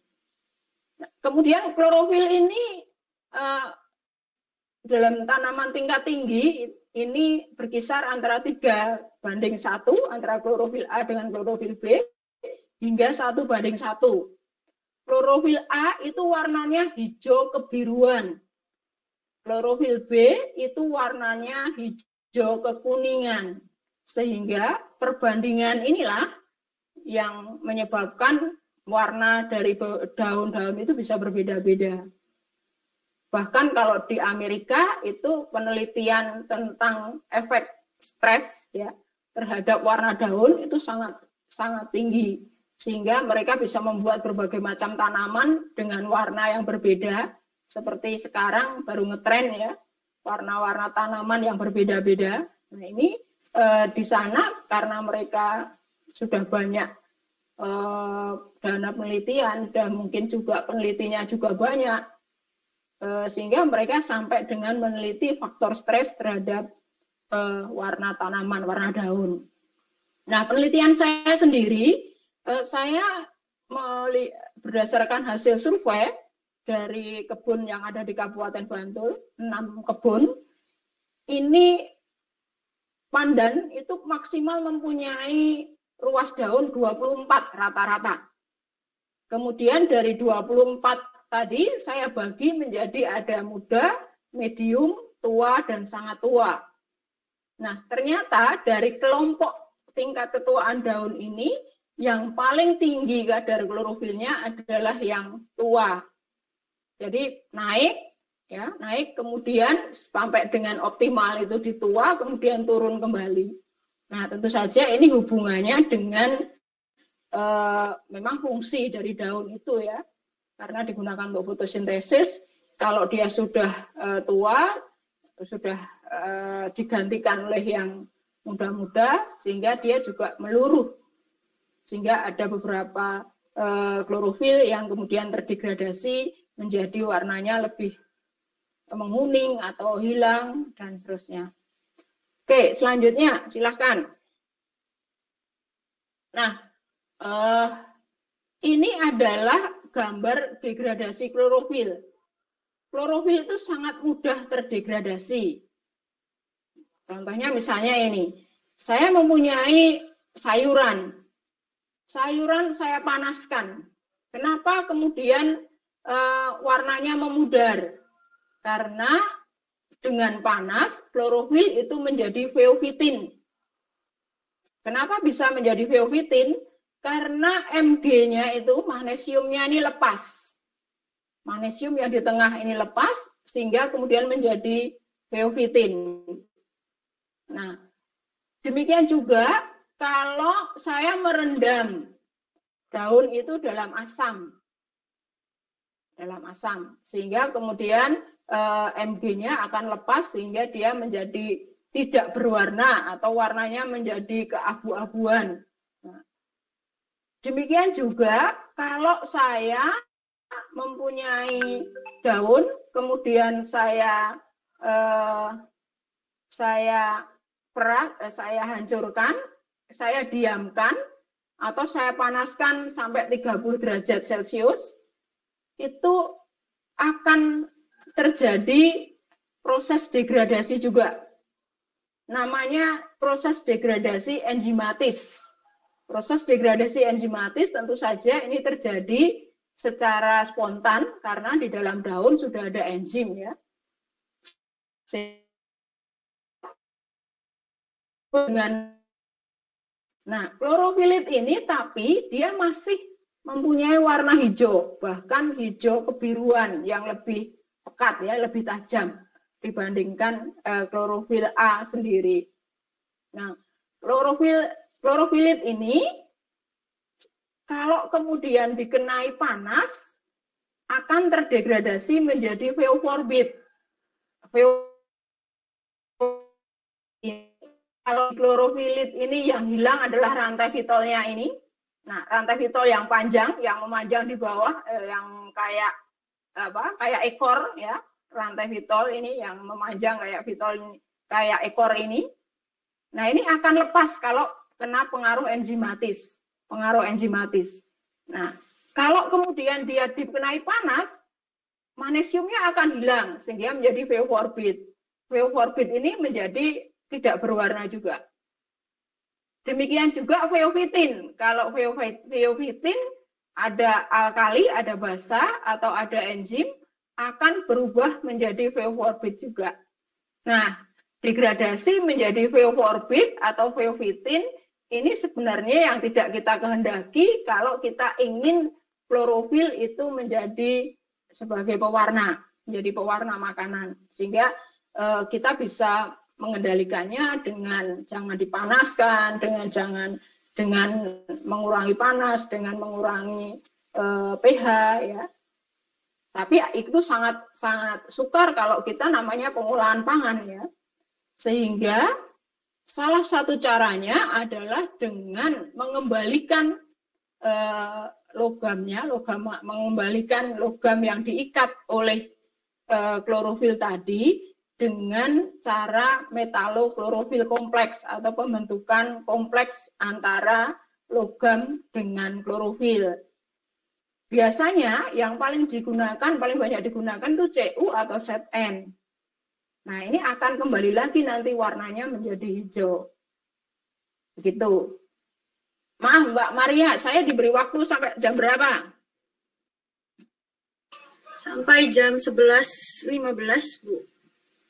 Nah, kemudian klorofil ini dalam tanaman tingkat tinggi ini berkisar antara 3:1 antara klorofil A dengan klorofil B hingga 1:1. Klorofil A itu warnanya hijau kebiruan. Klorofil B itu warnanya hijau kekuningan. Sehingga perbandingan inilah yang menyebabkan warna dari daun-daun itu bisa berbeda-beda. Bahkan kalau di Amerika itu penelitian tentang efek stres ya terhadap warna daun itu sangat tinggi, sehingga mereka bisa membuat berbagai macam tanaman dengan warna yang berbeda. Seperti sekarang baru ngetren ya, warna-warna tanaman yang berbeda-beda. Nah, ini di sana karena mereka sudah banyak dana penelitian dan mungkin juga penelitinya juga banyak, sehingga mereka sampai dengan meneliti faktor stres terhadap warna tanaman, warna daun. Nah, penelitian saya sendiri, saya berdasarkan hasil survei dari kebun yang ada di Kabupaten Bantul, 6 kebun, ini pandan itu maksimal mempunyai ruas daun 24 rata-rata. Kemudian dari 24 tadi saya bagi menjadi ada muda, medium, tua, dan sangat tua. Nah, ternyata dari kelompok tingkat ketuaan daun ini, yang paling tinggi kadar klorofilnya adalah yang tua. Jadi naik kemudian sampai dengan optimal itu di tua, kemudian turun kembali. Nah, tentu saja ini hubungannya dengan memang fungsi dari daun itu ya, karena digunakan untuk fotosintesis. Kalau dia sudah tua, sudah digantikan oleh yang muda-muda, sehingga dia juga meluruh, sehingga ada beberapa klorofil yang kemudian terdegradasi menjadi warnanya lebih menguning atau hilang dan seterusnya. Oke, selanjutnya silahkan. Nah, ini adalah gambar degradasi klorofil. Klorofil itu sangat mudah terdegradasi. Contohnya misalnya ini, saya mempunyai sayuran. Sayuran saya panaskan. Kenapa kemudian warnanya memudar? Karena dengan panas, klorofil itu menjadi feofitin. Kenapa bisa menjadi feofitin? Karena Mg-nya itu, magnesiumnya ini lepas. Magnesium yang di tengah ini lepas, sehingga kemudian menjadi feofitin. Nah, demikian juga kalau saya merendam daun itu dalam asam. Sehingga kemudian Mg-nya akan lepas, sehingga dia menjadi tidak berwarna atau warnanya menjadi keabu-abuan. Nah, demikian juga kalau saya mempunyai daun, kemudian saya hancurkan, saya diamkan, atau saya panaskan sampai 30 derajat Celcius, itu akan terjadi proses degradasi juga. Namanya proses degradasi enzimatis. Proses degradasi enzimatis tentu saja ini terjadi secara spontan karena di dalam daun sudah ada enzim ya. Nah, klorofilit ini tapi dia masih mempunyai warna hijau, bahkan hijau kebiruan yang lebih pekat ya, lebih tajam dibandingkan klorofil A sendiri. Nah, klorofilit ini kalau kemudian dikenai panas akan terdegradasi menjadi feoforbit. Kalau klorofilit ini yang hilang adalah rantai fitolnya ini. Nah, rantai fitol yang panjang, yang memanjang di bawah, yang kayak ekor ya, rantai fitol ini yang memanjang kayak fitol ini, kayak ekor ini. Nah, ini akan lepas kalau kena pengaruh enzimatis. Nah, kalau kemudian dia dikenai panas, magnesiumnya akan hilang sehingga menjadi feoforbit. Feoforbit ini menjadi tidak berwarna juga. Demikian juga feofitin. Kalau feofitin ada alkali, ada basa atau ada enzim akan berubah menjadi feoforbit juga. Nah, degradasi menjadi feoforbit atau feofitin ini sebenarnya yang tidak kita kehendaki kalau kita ingin klorofil itu menjadi sebagai pewarna, menjadi pewarna makanan. Sehingga kita bisa mengendalikannya dengan jangan dipanaskan, dengan mengurangi panas, dengan mengurangi pH ya. Tapi itu sangat sukar kalau kita namanya pengolahan pangan ya. Sehingga salah satu caranya adalah dengan mengembalikan mengembalikan logam yang diikat oleh klorofil tadi dengan cara metaloklorofil kompleks atau pembentukan kompleks antara logam dengan klorofil. Biasanya yang paling banyak digunakan itu Cu atau Zn. Nah, ini akan kembali lagi nanti warnanya menjadi hijau. Begitu. Maaf Mbak Maria, saya diberi waktu sampai jam berapa? Sampai jam 11.15, Bu.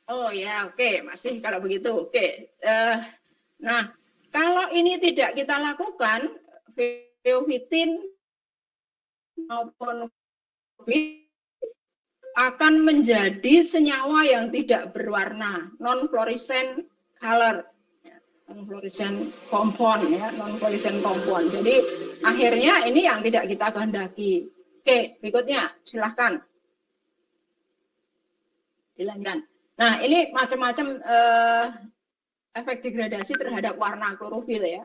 Oh ya, oke, masih kalau begitu, oke. Nah, kalau ini tidak kita lakukan, feofitin maupun akan menjadi senyawa yang tidak berwarna, non-fluorescent color, non-fluorescent compound, ya, non-fluorescent compound. Jadi akhirnya ini yang tidak kita kehendaki. Oke, berikutnya silahkan dilanjutkan. Nah, ini macam-macam efek degradasi terhadap warna klorofil ya.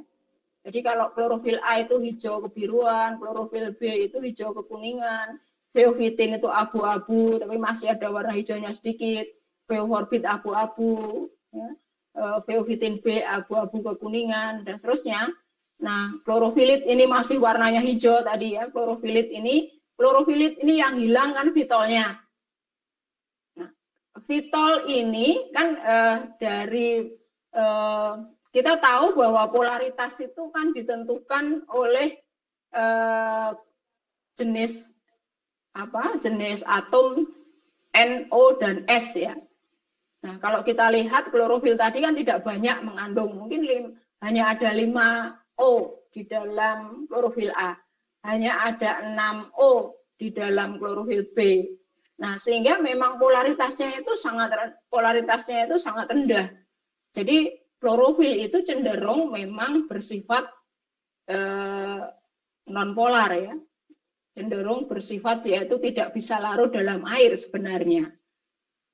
Jadi kalau klorofil A itu hijau kebiruan, klorofil B itu hijau kekuningan, feofitin itu abu-abu tapi masih ada warna hijaunya sedikit, feoforbit abu-abu, ya. Feofitin B abu-abu kekuningan dan seterusnya. Nah, klorofilit ini masih warnanya hijau tadi ya. Klorofilit ini yang hilang kan fitolnya. Nah, fitol ini kan dari kita tahu bahwa polaritas itu kan ditentukan oleh jenis atom NO dan S ya. Nah, kalau kita lihat klorofil tadi kan tidak banyak mengandung, mungkin hanya ada 5O di dalam klorofil A, hanya ada 6O di dalam klorofil B. Nah, sehingga memang polaritasnya itu sangat rendah. Jadi klorofil itu cenderung memang bersifat nonpolar ya, cenderung bersifat yaitu tidak bisa larut dalam air sebenarnya.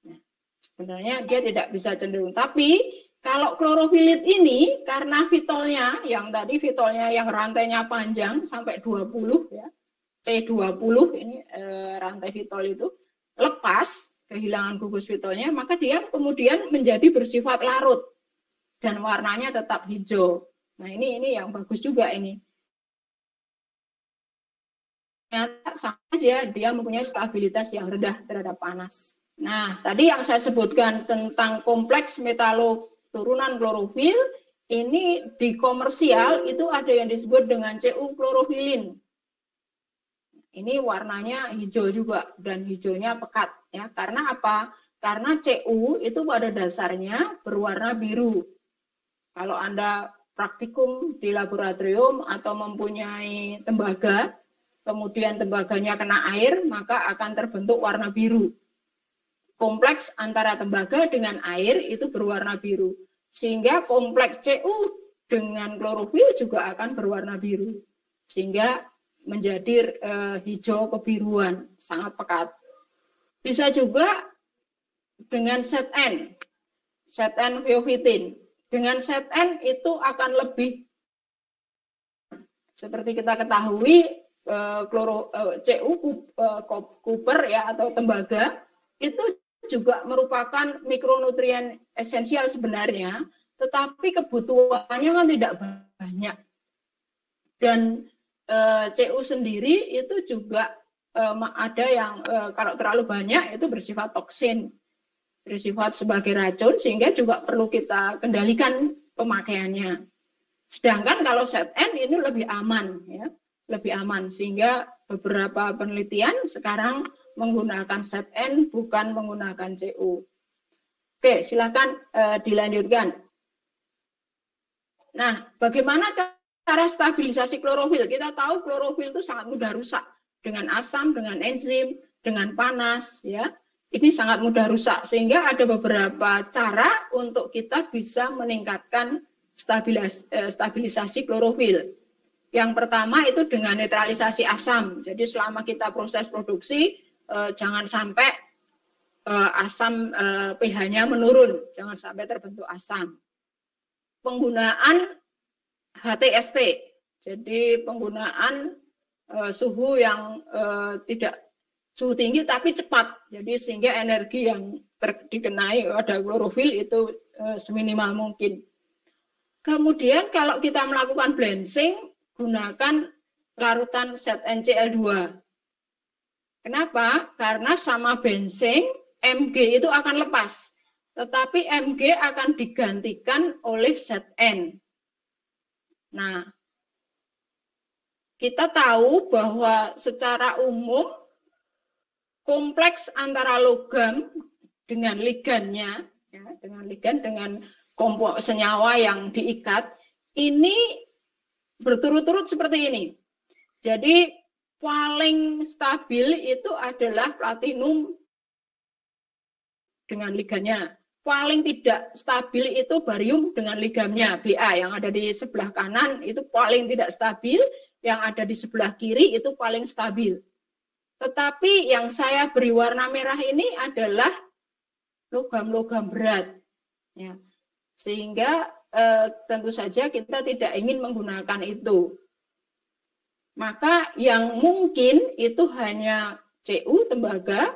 Nah, sebenarnya dia tidak bisa cenderung. Tapi kalau klorofilit ini karena fitolnya yang tadi fitolnya yang rantainya panjang sampai 20 ya, C20 ini rantai fitol itu lepas, kehilangan gugus fitolnya, maka dia kemudian menjadi bersifat larut dan warnanya tetap hijau. Nah, ini yang bagus juga ini. Ternyata sama aja dia mempunyai stabilitas yang rendah terhadap panas. Nah, tadi yang saya sebutkan tentang kompleks metalo turunan klorofil, ini di komersial itu ada yang disebut dengan CU klorofilin. Ini warnanya hijau juga dan hijaunya pekat ya. Karena apa? Karena CU itu pada dasarnya berwarna biru. Kalau Anda praktikum di laboratorium atau mempunyai tembaga, kemudian tembaganya kena air, maka akan terbentuk warna biru. Kompleks antara tembaga dengan air itu berwarna biru. Sehingga kompleks CU dengan klorofil juga akan berwarna biru. Sehingga menjadi hijau kebiruan, sangat pekat. Bisa juga dengan set N feofitin. Dengan set N itu akan lebih, seperti kita ketahui, CU Cooper ya atau tembaga itu juga merupakan mikronutrien esensial sebenarnya, tetapi kebutuhannya kan tidak banyak. Dan CU sendiri itu juga ada yang kalau terlalu banyak itu bersifat toksin, bersifat sebagai racun, sehingga juga perlu kita kendalikan pemakaiannya. Sedangkan kalau set N ini lebih aman ya, lebih aman, sehingga beberapa penelitian sekarang menggunakan set N bukan menggunakan CU. Oke, silakan dilanjutkan. Nah, bagaimana cara stabilisasi klorofil? Kita tahu klorofil itu sangat mudah rusak dengan asam, dengan enzim, dengan panas ya. Ini sangat mudah rusak, sehingga ada beberapa cara untuk kita bisa meningkatkan stabilisasi klorofil. Yang pertama itu dengan netralisasi asam. Jadi selama kita proses produksi, jangan sampai asam pH-nya menurun, jangan sampai terbentuk asam. Penggunaan HTST, jadi penggunaan suhu yang tidak suhu tinggi tapi cepat, jadi sehingga energi yang dikenai pada klorofil itu seminimal mungkin. Kemudian kalau kita melakukan blanching, gunakan larutan set NCl2. Kenapa? Karena sama benzing Mg itu akan lepas. tetapi Mg akan digantikan oleh Zn. Nah, kita tahu bahwa secara umum kompleks antara logam dengan ligannya, ya, dengan komponen senyawa yang diikat, ini berturut-turut seperti ini. Jadi paling stabil itu adalah platinum dengan ligannya. Paling tidak stabil itu barium dengan ligannya, Ba yang ada di sebelah kanan itu paling tidak stabil, yang ada di sebelah kiri itu paling stabil. Tetapi yang saya beri warna merah ini adalah logam-logam berat. Ya. Sehingga tentu saja kita tidak ingin menggunakan itu. Maka yang mungkin itu hanya Cu, tembaga,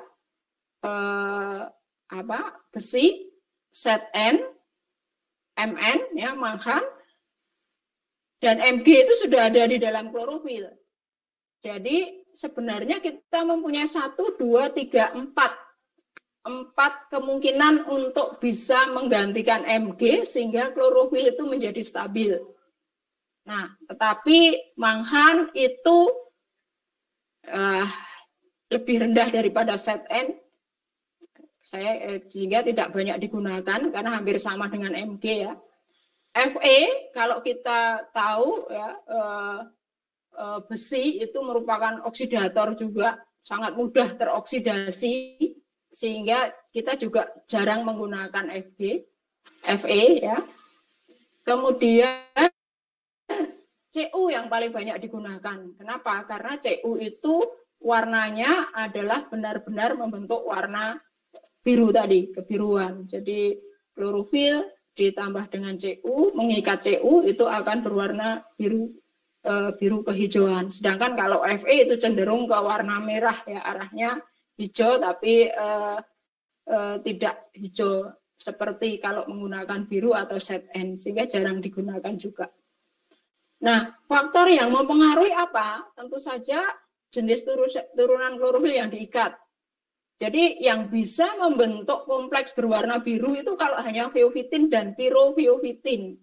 besi, Zn, Mn, ya, manghan, dan Mg itu sudah ada di dalam klorofil. Jadi sebenarnya kita mempunyai 1, 2, 3, 4 kemungkinan untuk bisa menggantikan Mg sehingga klorofil itu menjadi stabil. Nah, tetapi manghan itu lebih rendah daripada Zn, sehingga tidak banyak digunakan karena hampir sama dengan Mg, ya. Fe kalau kita tahu, ya, besi itu merupakan oksidator juga, sangat mudah teroksidasi, sehingga kita juga jarang menggunakan Fe, ya. Kemudian Cu yang paling banyak digunakan. Kenapa? Karena Cu itu warnanya adalah benar-benar membentuk warna biru tadi, kebiruan. Jadi klorofil ditambah dengan Cu, mengikat Cu itu akan berwarna biru, biru kehijauan. Sedangkan kalau Fe itu cenderung ke warna merah, ya, arahnya hijau tapi tidak hijau seperti kalau menggunakan biru atau Zn, sehingga jarang digunakan juga. Nah, faktor yang mempengaruhi apa? Tentu saja jenis turunan klorofil yang diikat. Jadi yang bisa membentuk kompleks berwarna biru itu kalau hanya fiofitin dan piroviofitin.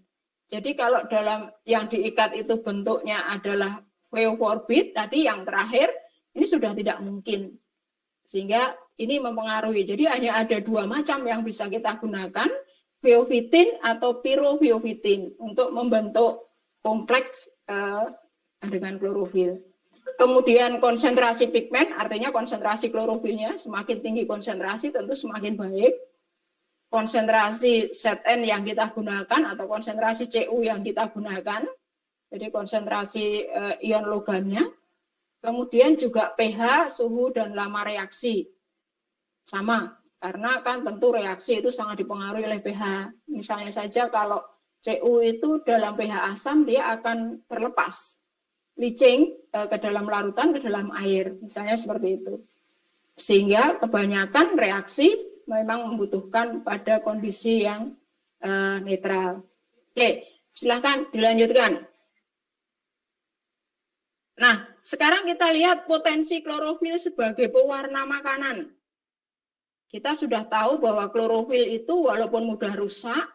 Jadi kalau dalam yang diikat itu bentuknya adalah fioforbit, tadi yang terakhir, ini sudah tidak mungkin. Sehingga ini mempengaruhi. Jadi hanya ada 2 macam yang bisa kita gunakan, fiofitin atau piroviofitin, untuk membentuk kompleks dengan klorofil. Kemudian konsentrasi pigmen, artinya konsentrasi klorofilnya, semakin tinggi konsentrasi tentu semakin baik. Konsentrasi Zn yang kita gunakan atau konsentrasi Cu yang kita gunakan, jadi konsentrasi ion logamnya. Kemudian juga pH, suhu, dan lama reaksi. Sama, karena kan tentu reaksi itu sangat dipengaruhi oleh pH. Misalnya saja kalau Cu itu dalam pH asam, dia akan terlepas, leaching ke dalam larutan, ke dalam air, misalnya seperti itu. Sehingga kebanyakan reaksi memang membutuhkan pada kondisi yang netral. Oke, silahkan dilanjutkan. Nah, sekarang kita lihat potensi klorofil sebagai pewarna makanan. Kita sudah tahu bahwa klorofil itu walaupun mudah rusak,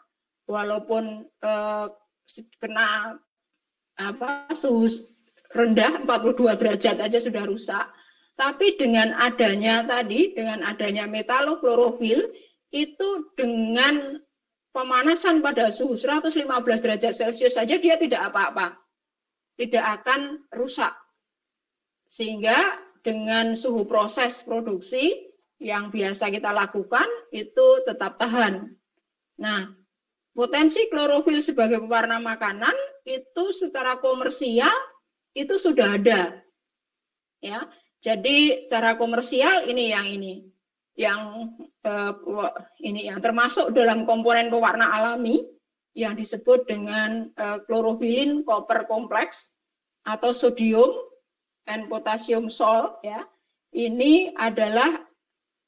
walaupun kena suhu rendah 42 derajat aja sudah rusak, tapi dengan adanya metaloklorofil itu dengan pemanasan pada suhu 115 derajat Celcius saja dia tidak apa-apa, tidak akan rusak. Sehingga dengan suhu proses produksi yang biasa kita lakukan itu tetap tahan. Nah, potensi klorofil sebagai pewarna makanan itu secara komersial itu sudah ada, ya. Jadi secara komersial ini yang termasuk dalam komponen pewarna alami yang disebut dengan klorofilin koper kompleks atau sodium and potassium salt, ya. Ini adalah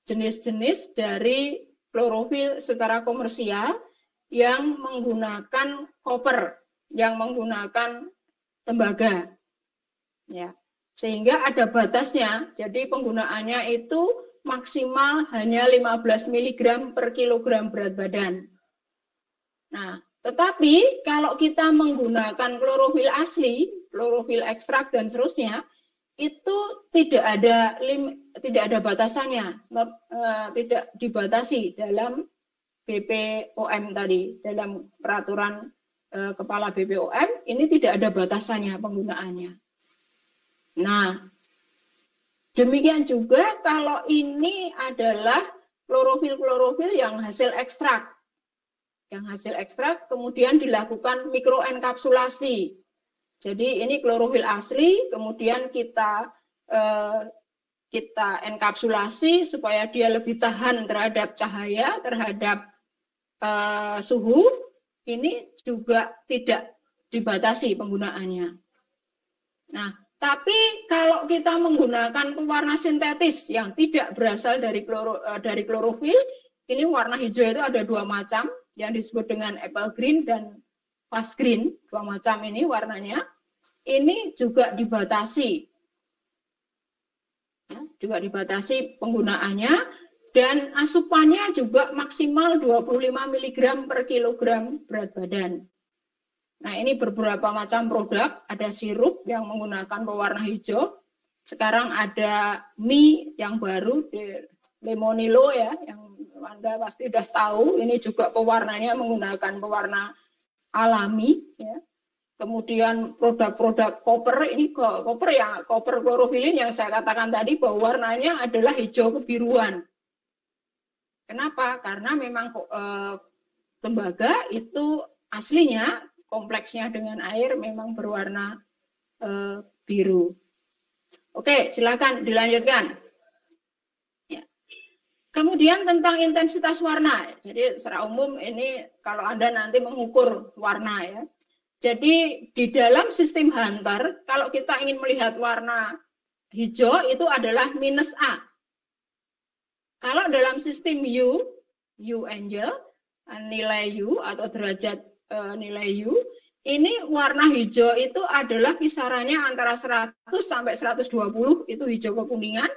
jenis-jenis dari klorofil secara komersial yang menggunakan koper, yang menggunakan tembaga. Ya, sehingga ada batasnya. Jadi penggunaannya itu maksimal hanya 15 mg per kilogram berat badan. Nah, tetapi kalau kita menggunakan klorofil asli, klorofil ekstrak dan seterusnya, itu tidak ada batasannya, tidak dibatasi dalam BPOM tadi, dalam peraturan Kepala BPOM ini tidak ada batasannya penggunaannya. Nah, demikian juga kalau ini adalah klorofil yang hasil ekstrak. Yang hasil ekstrak kemudian dilakukan mikroenkapsulasi. Jadi ini klorofil asli, kemudian kita enkapsulasi supaya dia lebih tahan terhadap cahaya, terhadap suhu. Ini juga tidak dibatasi penggunaannya. Nah, tapi kalau kita menggunakan pewarna sintetis yang tidak berasal dari klorofil, ini warna hijau itu ada dua macam, yang disebut dengan apple green dan fast green, dua macam ini warnanya. Ini juga dibatasi, ya, juga dibatasi penggunaannya. Dan asupannya juga maksimal 25 mg per kilogram berat badan. Nah, ini beberapa macam produk, ada sirup yang menggunakan pewarna hijau. Sekarang ada mie yang baru, Lemonilo ya, yang Anda pasti sudah tahu. Ini juga pewarnanya menggunakan pewarna alami ya. Kemudian produk-produk koper, ini koper klorofilin yang saya katakan tadi bahwa warnanya adalah hijau kebiruan. Kenapa? Karena memang tembaga itu aslinya kompleksnya dengan air memang berwarna biru. Oke, silakan dilanjutkan. Ya. Kemudian tentang intensitas warna. Jadi secara umum ini kalau Anda nanti mengukur warna ya. Jadi di dalam sistem Hunter, kalau kita ingin melihat warna hijau itu adalah -A. Kalau dalam sistem U angel, nilai U atau derajat nilai U, ini warna hijau itu adalah kisarannya antara 100 sampai 120 itu hijau kekuningan,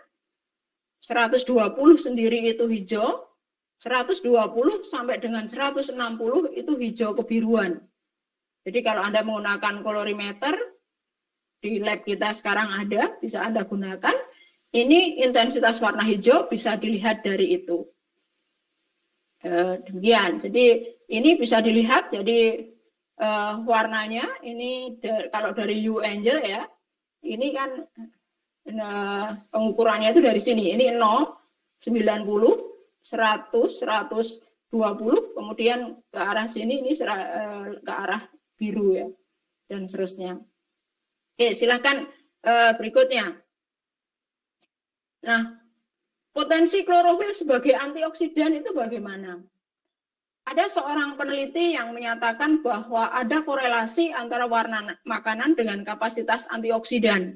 120 sendiri itu hijau, 120 sampai dengan 160 itu hijau kebiruan. Jadi kalau Anda menggunakan kolorimeter, di lab kita sekarang ada, bisa Anda gunakan. Ini intensitas warna hijau bisa dilihat dari itu. Demikian. Jadi ini bisa dilihat. Jadi warnanya ini kalau dari U angel ya, ini kan pengukurannya itu dari sini. Ini 0, 90, 100, 120, kemudian ke arah sini ini ke arah biru ya, dan seterusnya. Oke, silakan berikutnya. Nah, potensi klorofil sebagai antioksidan itu bagaimana? Ada seorang peneliti yang menyatakan bahwa ada korelasi antara warna makanan dengan kapasitas antioksidan.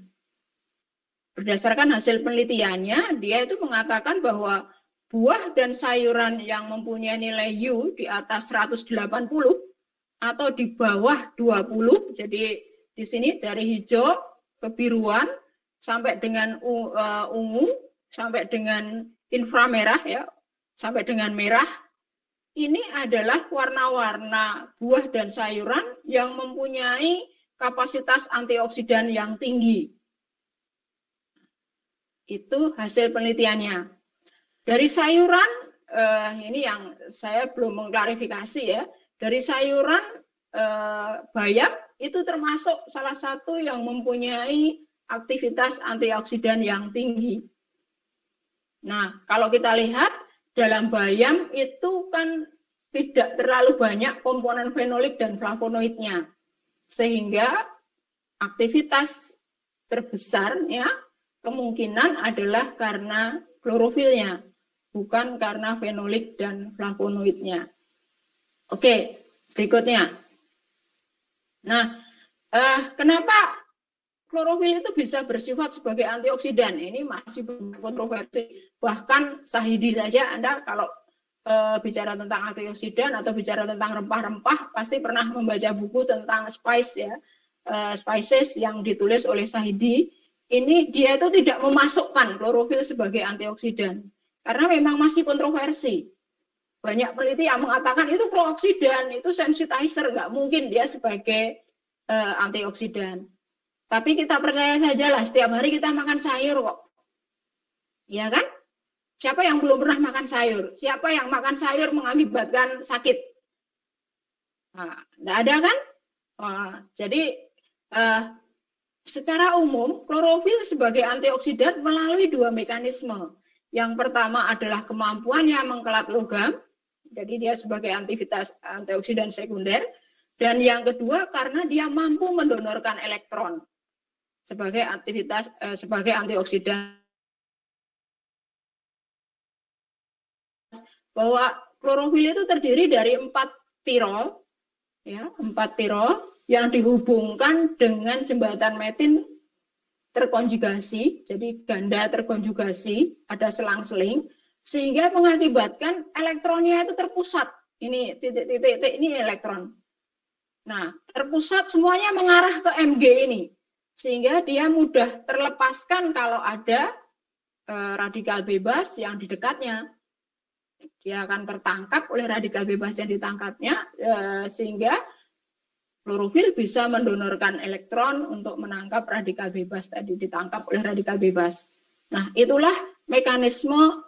Berdasarkan hasil penelitiannya, dia itu mengatakan bahwa buah dan sayuran yang mempunyai nilai U di atas 180 atau di bawah 20, jadi di sini dari hijau ke biruan, sampai dengan ungu, sampai dengan inframerah ya, sampai dengan merah. Ini adalah warna-warna buah dan sayuran yang mempunyai kapasitas antioksidan yang tinggi. Itu hasil penelitiannya. Dari sayuran, ini yang saya belum mengklarifikasi ya, dari sayuran bayam itu termasuk salah satu yang mempunyai aktivitas antioksidan yang tinggi. Nah, kalau kita lihat dalam bayam itu kan tidak terlalu banyak komponen fenolik dan flavonoidnya, sehingga aktivitas terbesarnya kemungkinan adalah karena klorofilnya, bukan karena fenolik dan flavonoidnya. Oke, berikutnya. Nah, kenapa klorofil itu bisa bersifat sebagai antioksidan? Ini masih kontroversi. Bahkan Sahidi saja, Anda kalau bicara tentang antioksidan atau bicara tentang rempah-rempah, pasti pernah membaca buku tentang spice ya, spices yang ditulis oleh Sahidi. Ini dia itu tidak memasukkan klorofil sebagai antioksidan. karena memang masih kontroversi. Banyak peneliti yang mengatakan itu prooksidan, itu sensitizer, nggak mungkin dia sebagai antioksidan. Tapi kita percaya saja lah, setiap hari kita makan sayur kok. Ya kan? Siapa yang belum pernah makan sayur? Siapa yang makan sayur mengakibatkan sakit? Nah, nggak ada kan? Jadi secara umum klorofil sebagai antioksidan melalui dua mekanisme. Yang pertama adalah kemampuannya mengkelap logam, jadi dia sebagai antioksidan sekunder. Dan yang kedua karena dia mampu mendonorkan elektron sebagai sebagai antioksidan. Bahwa klorofil itu terdiri dari 4 pirol, ya, 4 pirol yang dihubungkan dengan jembatan metin terkonjugasi, jadi ganda terkonjugasi, ada selang-seling, sehingga mengakibatkan elektronnya itu terpusat. Ini titik-titik ini elektron. Nah, terpusat semuanya mengarah ke Mg ini, sehingga dia mudah terlepaskan kalau ada radikal bebas yang di dekatnya. Dia akan tertangkap oleh radikal bebas yang ditangkapnya, sehingga klorofil bisa mendonorkan elektron untuk menangkap radikal bebas tadi, ditangkap oleh radikal bebas. Nah, itulah mekanisme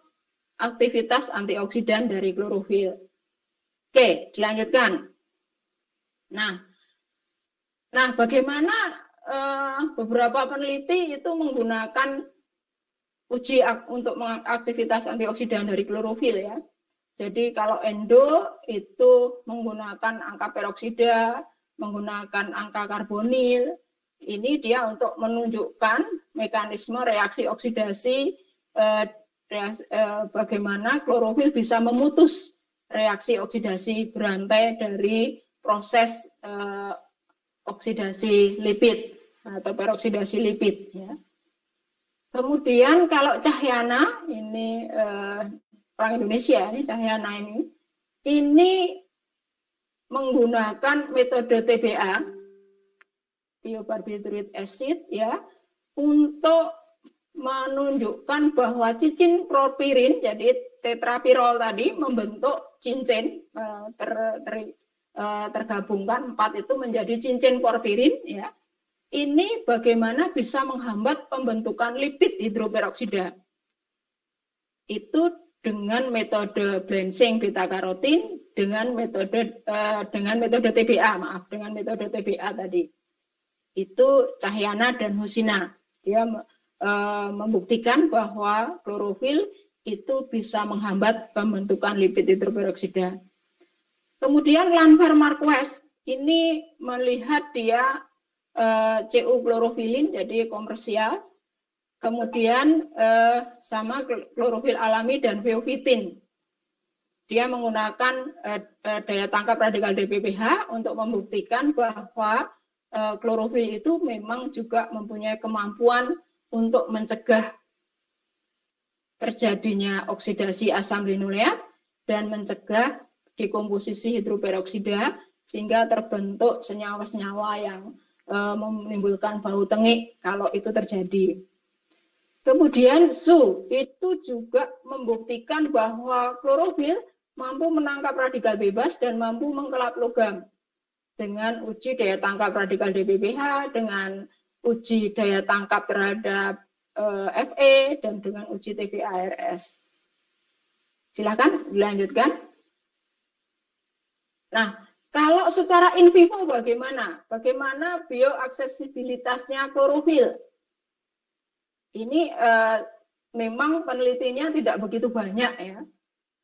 aktivitas antioksidan dari klorofil. Oke, dilanjutkan. Nah bagaimana beberapa peneliti itu menggunakan uji untuk aktivitas antioksidan dari klorofil ya. Jadi kalau endo itu menggunakan angka peroksida, menggunakan angka karbonil, ini dia untuk menunjukkan mekanisme reaksi oksidasi, bagaimana klorofil bisa memutus reaksi oksidasi berantai dari proses oksidasi lipid atau peroksidasi lipid ya. Kemudian kalau Cahyana, ini orang Indonesia, ini Cahyana ini menggunakan metode TBA, thiobarbiturate acid, ya, untuk menunjukkan bahwa cincin propirin, jadi tetrapirol tadi membentuk cincin tergabungkan 4 itu menjadi cincin porfirin, ya. Ini bagaimana bisa menghambat pembentukan lipid hidroperoksida. Itu dengan metode blanching beta karotin dengan metode TBA, dengan metode TBA tadi. Itu Cahyana dan Husina. Dia membuktikan bahwa klorofil itu bisa menghambat pembentukan lipid hidroperoksida. Kemudian Lanfar Marquez ini melihat dia CU klorofilin jadi komersial, kemudian sama klorofil alami dan feofitin. Dia menggunakan daya tangkap radikal DPPH untuk membuktikan bahwa klorofil itu memang juga mempunyai kemampuan untuk mencegah terjadinya oksidasi asam linoleat dan mencegah dekomposisi hidroperoksida sehingga terbentuk senyawa-senyawa yang menimbulkan bau tengik kalau itu terjadi. Kemudian Su itu juga membuktikan bahwa klorofil mampu menangkap radikal bebas dan mampu mengkelap logam dengan uji daya tangkap radikal DPPH, dengan uji daya tangkap terhadap Fe dan dengan uji TBA-RS. Silakan dilanjutkan. Nah, kalau secara in vivo bagaimana? Bagaimana bioaksesibilitasnya klorofil? Ini memang penelitiannya tidak begitu banyak ya.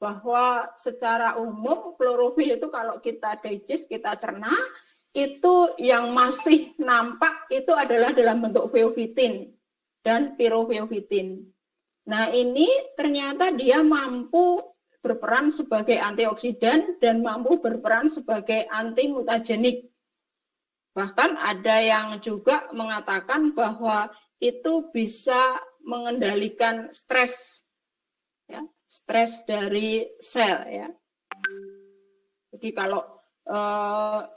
Bahwa secara umum klorofil itu kalau kita digest, kita cerna, itu yang masih nampak itu adalah dalam bentuk feofitin dan pirofeofitin. Nah, ini ternyata dia mampu berperan sebagai antioksidan dan mampu berperan sebagai antimutagenik. Bahkan ada yang juga mengatakan bahwa itu bisa mengendalikan stres, ya, stres dari sel. Ya. Jadi kalau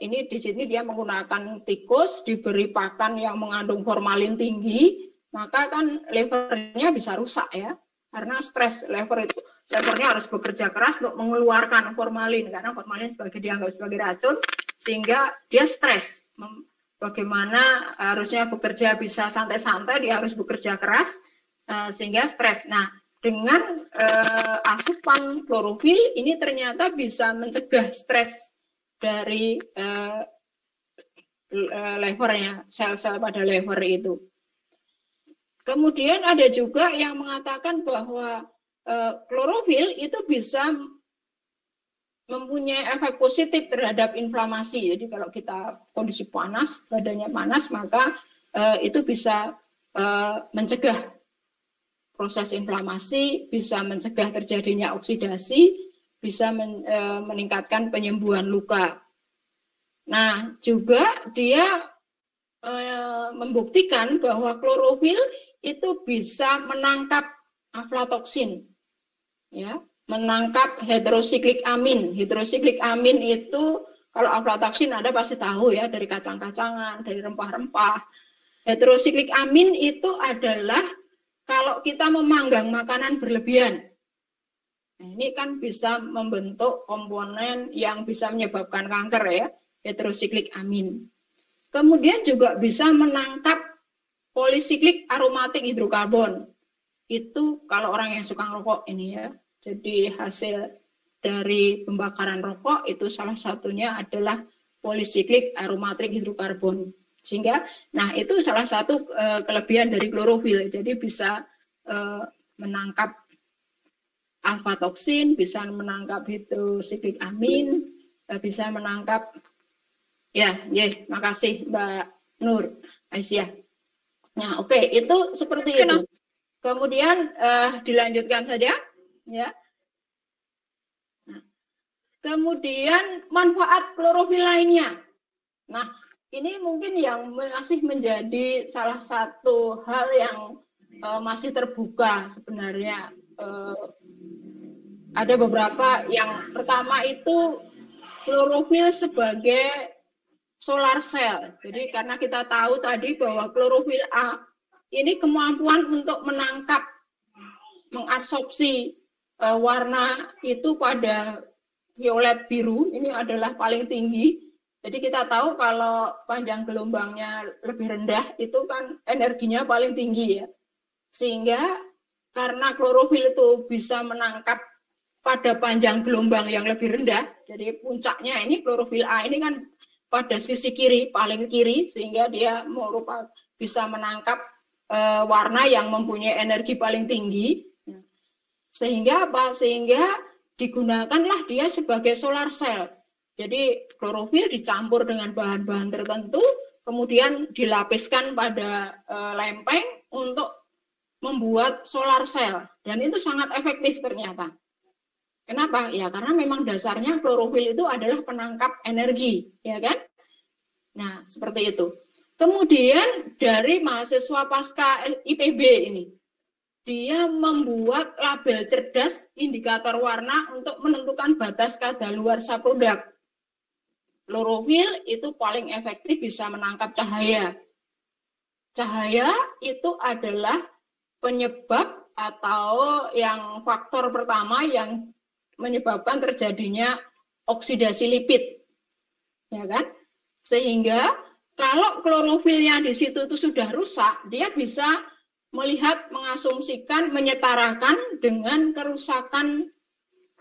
ini di sini dia menggunakan tikus diberi pakan yang mengandung formalin tinggi, maka kan levernya bisa rusak ya. karena stres levernya harus bekerja keras untuk mengeluarkan formalin, karena formalin dianggap sebagai racun, sehingga dia stres. Bagaimana harusnya bekerja bisa santai-santai, dia harus bekerja keras, sehingga stres. Nah, dengan asupan klorofil ini ternyata bisa mencegah stres dari levernya, sel-sel pada lever itu. Kemudian ada juga yang mengatakan bahwa klorofil itu bisa mempunyai efek positif terhadap inflamasi. Jadi kalau kita kondisi panas, badannya panas, maka itu bisa mencegah proses inflamasi, bisa mencegah terjadinya oksidasi, bisa meningkatkan penyembuhan luka. Nah, juga dia membuktikan bahwa klorofil itu bisa menangkap aflatoksin, ya, menangkap heterosiklik amin. Heterosiklik amin itu kalau aflatoksin ada pasti tahu ya, dari kacang-kacangan, dari rempah-rempah. Heterosiklik amin itu adalah kalau kita memanggang makanan berlebihan. Nah, ini kan bisa membentuk komponen yang bisa menyebabkan kanker ya, heterosiklik amin. Kemudian juga bisa menangkap polisiklik aromatik hidrokarbon. Itu kalau orang yang suka ngerokok ini ya. Jadi hasil dari pembakaran rokok itu salah satunya adalah polisiklik aromatik hidrokarbon. Sehingga, nah itu salah satu kelebihan dari klorofil. Jadi bisa menangkap alfa-toksin, bisa menangkap heterosiklik amin, bisa menangkap makasih Mbak Nur Aisyah. Nah, oke, itu seperti itu. Kemudian dilanjutkan saja, ya. Nah, kemudian manfaat klorofil lainnya. Nah, ini mungkin yang masih menjadi salah satu hal yang masih terbuka sebenarnya. Ada beberapa. Yang pertama itu klorofil sebagai solar cell. Jadi karena kita tahu tadi bahwa klorofil A ini kemampuan untuk menangkap, mengabsorpsi warna itu pada violet biru, ini adalah paling tinggi. Jadi kita tahu kalau panjang gelombangnya lebih rendah itu kan energinya paling tinggi ya. Sehingga karena klorofil itu bisa menangkap pada panjang gelombang yang lebih rendah, jadi puncaknya ini klorofil A ini kan pada sisi kiri, paling kiri, sehingga dia bisa menangkap warna yang mempunyai energi paling tinggi. Sehingga apa? Sehingga digunakanlah dia sebagai solar cell. Jadi klorofil dicampur dengan bahan-bahan tertentu, kemudian dilapiskan pada lempeng untuk membuat solar cell. Dan itu sangat efektif ternyata. Kenapa? Ya karena memang dasarnya klorofil itu adalah penangkap energi, ya kan? Nah, seperti itu. Kemudian dari mahasiswa pasca IPB ini, dia membuat label cerdas indikator warna untuk menentukan batas kadaluarsa produk. Klorofil itu paling efektif bisa menangkap cahaya. Cahaya itu adalah penyebab atau yang faktor pertama yang menyebabkan terjadinya oksidasi lipid, ya kan? Sehingga kalau klorofilnya di situ itu sudah rusak, dia bisa melihat, mengasumsikan, menyetarakan dengan kerusakan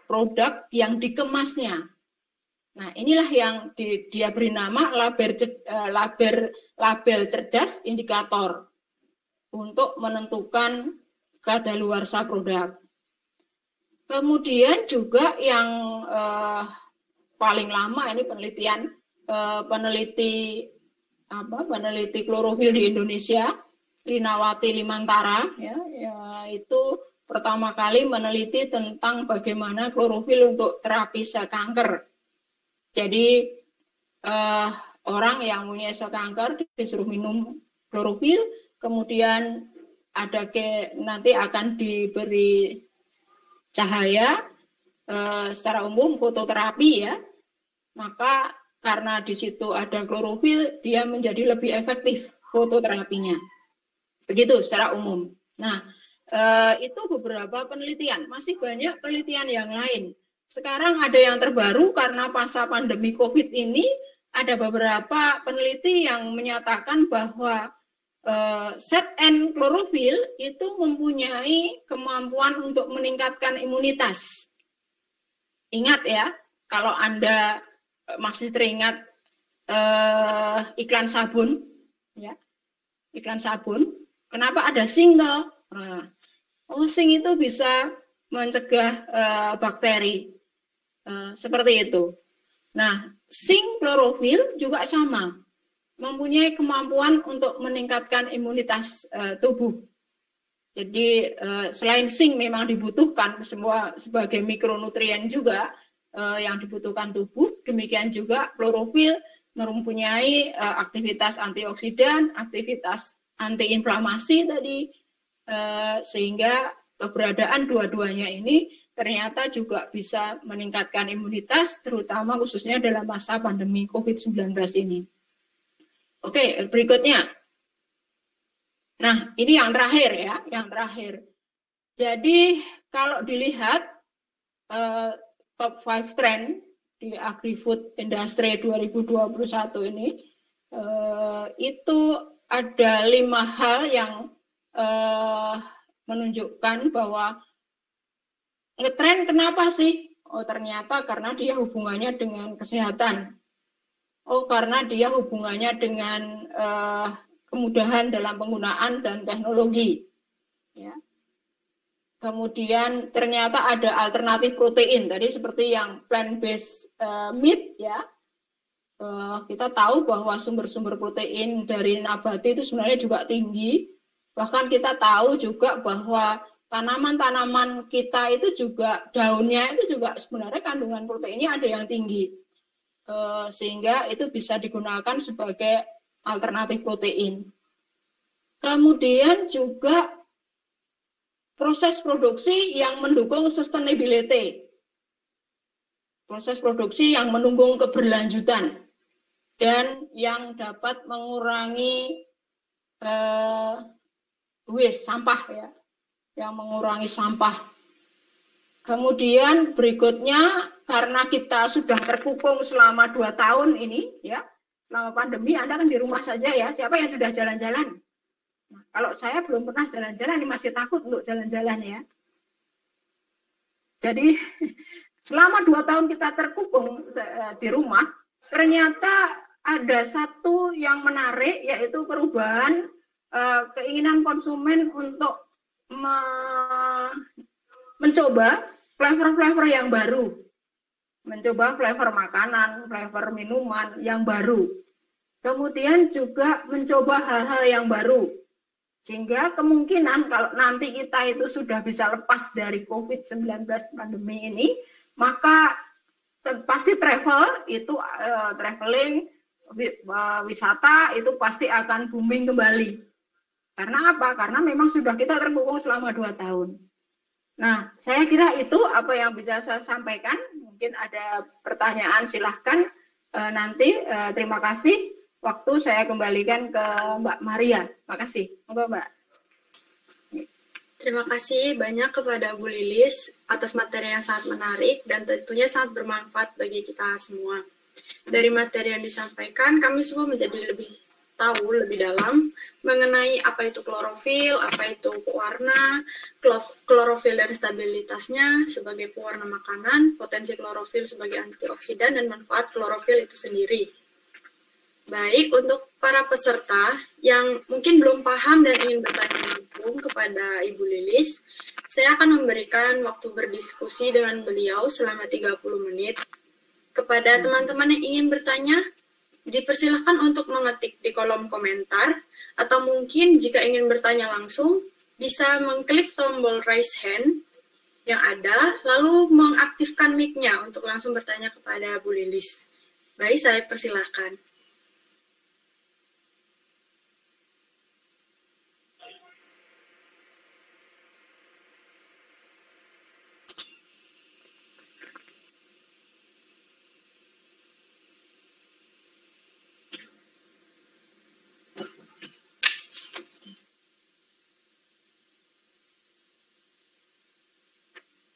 produk yang dikemasnya. Nah, inilah yang dia beri nama label cerdas indikator untuk menentukan kadaluarsa produk. Kemudian juga yang paling lama ini peneliti klorofil di Indonesia, Linawati Limantara, ya, itu pertama kali meneliti tentang bagaimana klorofil untuk terapi sel kanker. Jadi orang yang punya sel kanker disuruh minum klorofil, kemudian nanti akan diberi cahaya secara umum fototerapi ya, maka karena di situ ada klorofil dia menjadi lebih efektif fototerapinya, begitu secara umum. Nah, itu beberapa penelitian, masih banyak penelitian yang lain. Sekarang ada yang terbaru karena masa pandemi COVID ini, ada beberapa peneliti yang menyatakan bahwa set-N klorofil itu mempunyai kemampuan untuk meningkatkan imunitas. Ingat ya, kalau Anda masih teringat iklan sabun, ya, iklan sabun, kenapa ada zinc toh? Zinc itu bisa mencegah bakteri, seperti itu. Nah, zinc klorofil juga sama, mempunyai kemampuan untuk meningkatkan imunitas tubuh. Jadi selain zinc memang dibutuhkan semua sebagai mikronutrien juga yang dibutuhkan tubuh, demikian juga klorofil mempunyai aktivitas antioksidan, aktivitas antiinflamasi tadi, sehingga keberadaan dua-duanya ini ternyata juga bisa meningkatkan imunitas, terutama khususnya dalam masa pandemi COVID-19 ini. Oke, berikutnya. Nah, ini yang terakhir ya, yang terakhir. Jadi kalau dilihat top 5 trend di agri-food industry 2021 ini, itu ada 5 hal yang menunjukkan bahwa ngetren kenapa sih? Oh, ternyata karena dia hubungannya dengan kesehatan. Oh, karena dia hubungannya dengan kemudahan dalam penggunaan dan teknologi. Ya. Kemudian ternyata ada alternatif protein tadi seperti yang plant-based meat ya. Kita tahu bahwa sumber-sumber protein dari nabati itu sebenarnya juga tinggi. Bahkan kita tahu juga bahwa tanaman-tanaman kita itu juga daunnya itu juga sebenarnya kandungan proteinnya ada yang tinggi. Sehingga itu bisa digunakan sebagai alternatif protein. Kemudian juga proses produksi yang mendukung sustainability. Proses produksi yang mendukung keberlanjutan dan yang dapat mengurangi waste, sampah ya. Yang mengurangi sampah. Kemudian berikutnya karena kita sudah terkukung selama 2 tahun ini ya, selama pandemi Anda kan di rumah saja ya. Siapa yang sudah jalan-jalan? Nah, kalau saya belum pernah jalan-jalan, ini masih takut untuk jalan-jalan ya. Jadi selama 2 tahun kita terkukung di rumah, ternyata ada satu yang menarik, yaitu perubahan keinginan konsumen untuk mencoba flavor-flavor yang baru, mencoba flavor makanan, flavor minuman yang baru. Kemudian juga mencoba hal-hal yang baru. Sehingga kemungkinan kalau nanti kita itu sudah bisa lepas dari COVID-19 pandemi ini, maka pasti travel itu traveling, wisata itu pasti akan booming kembali. Karena apa? Karena memang sudah kita terkukung selama 2 tahun. Nah, saya kira itu apa yang bisa saya sampaikan. Mungkin ada pertanyaan, silahkan nanti. Terima kasih. Waktu saya kembalikan ke Mbak Maria. Makasih. Monggo, Mbak. Terima kasih banyak kepada Bu Lilis atas materi yang sangat menarik dan tentunya sangat bermanfaat bagi kita semua. Dari materi yang disampaikan, kami semua menjadi lebih tahu lebih dalam mengenai apa itu klorofil, apa itu pewarna, klorofil dan stabilitasnya sebagai pewarna makanan, potensi klorofil sebagai antioksidan, dan manfaat klorofil itu sendiri. Baik, untuk para peserta yang mungkin belum paham dan ingin bertanya langsung kepada Ibu Lilis, saya akan memberikan waktu berdiskusi dengan beliau selama 30 menit. Kepada teman-teman yang ingin bertanya, dipersilahkan untuk mengetik di kolom komentar, atau mungkin jika ingin bertanya langsung, bisa mengklik tombol raise hand yang ada, lalu mengaktifkan mic-nya untuk langsung bertanya kepada Bu Lilis. Baik, saya persilahkan.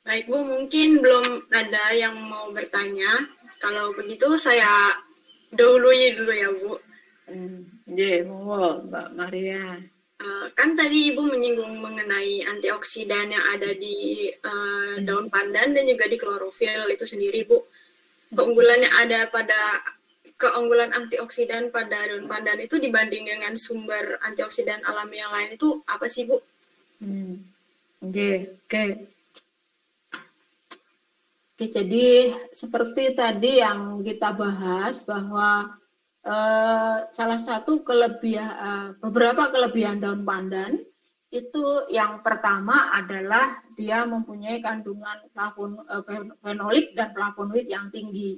Baik Bu, mungkin belum ada yang mau bertanya. Kalau begitu saya dahului dulu ya Bu. Monggo Mbak Maria. Kan tadi Ibu menyinggung mengenai antioksidan yang ada di daun pandan dan juga di klorofil itu sendiri Bu. Keunggulan antioksidan pada daun pandan itu dibanding dengan sumber antioksidan alami yang lain itu apa sih Bu? Oke, jadi seperti tadi yang kita bahas bahwa salah satu beberapa kelebihan daun pandan itu yang pertama adalah dia mempunyai kandungan fenolik dan flavonoid yang tinggi.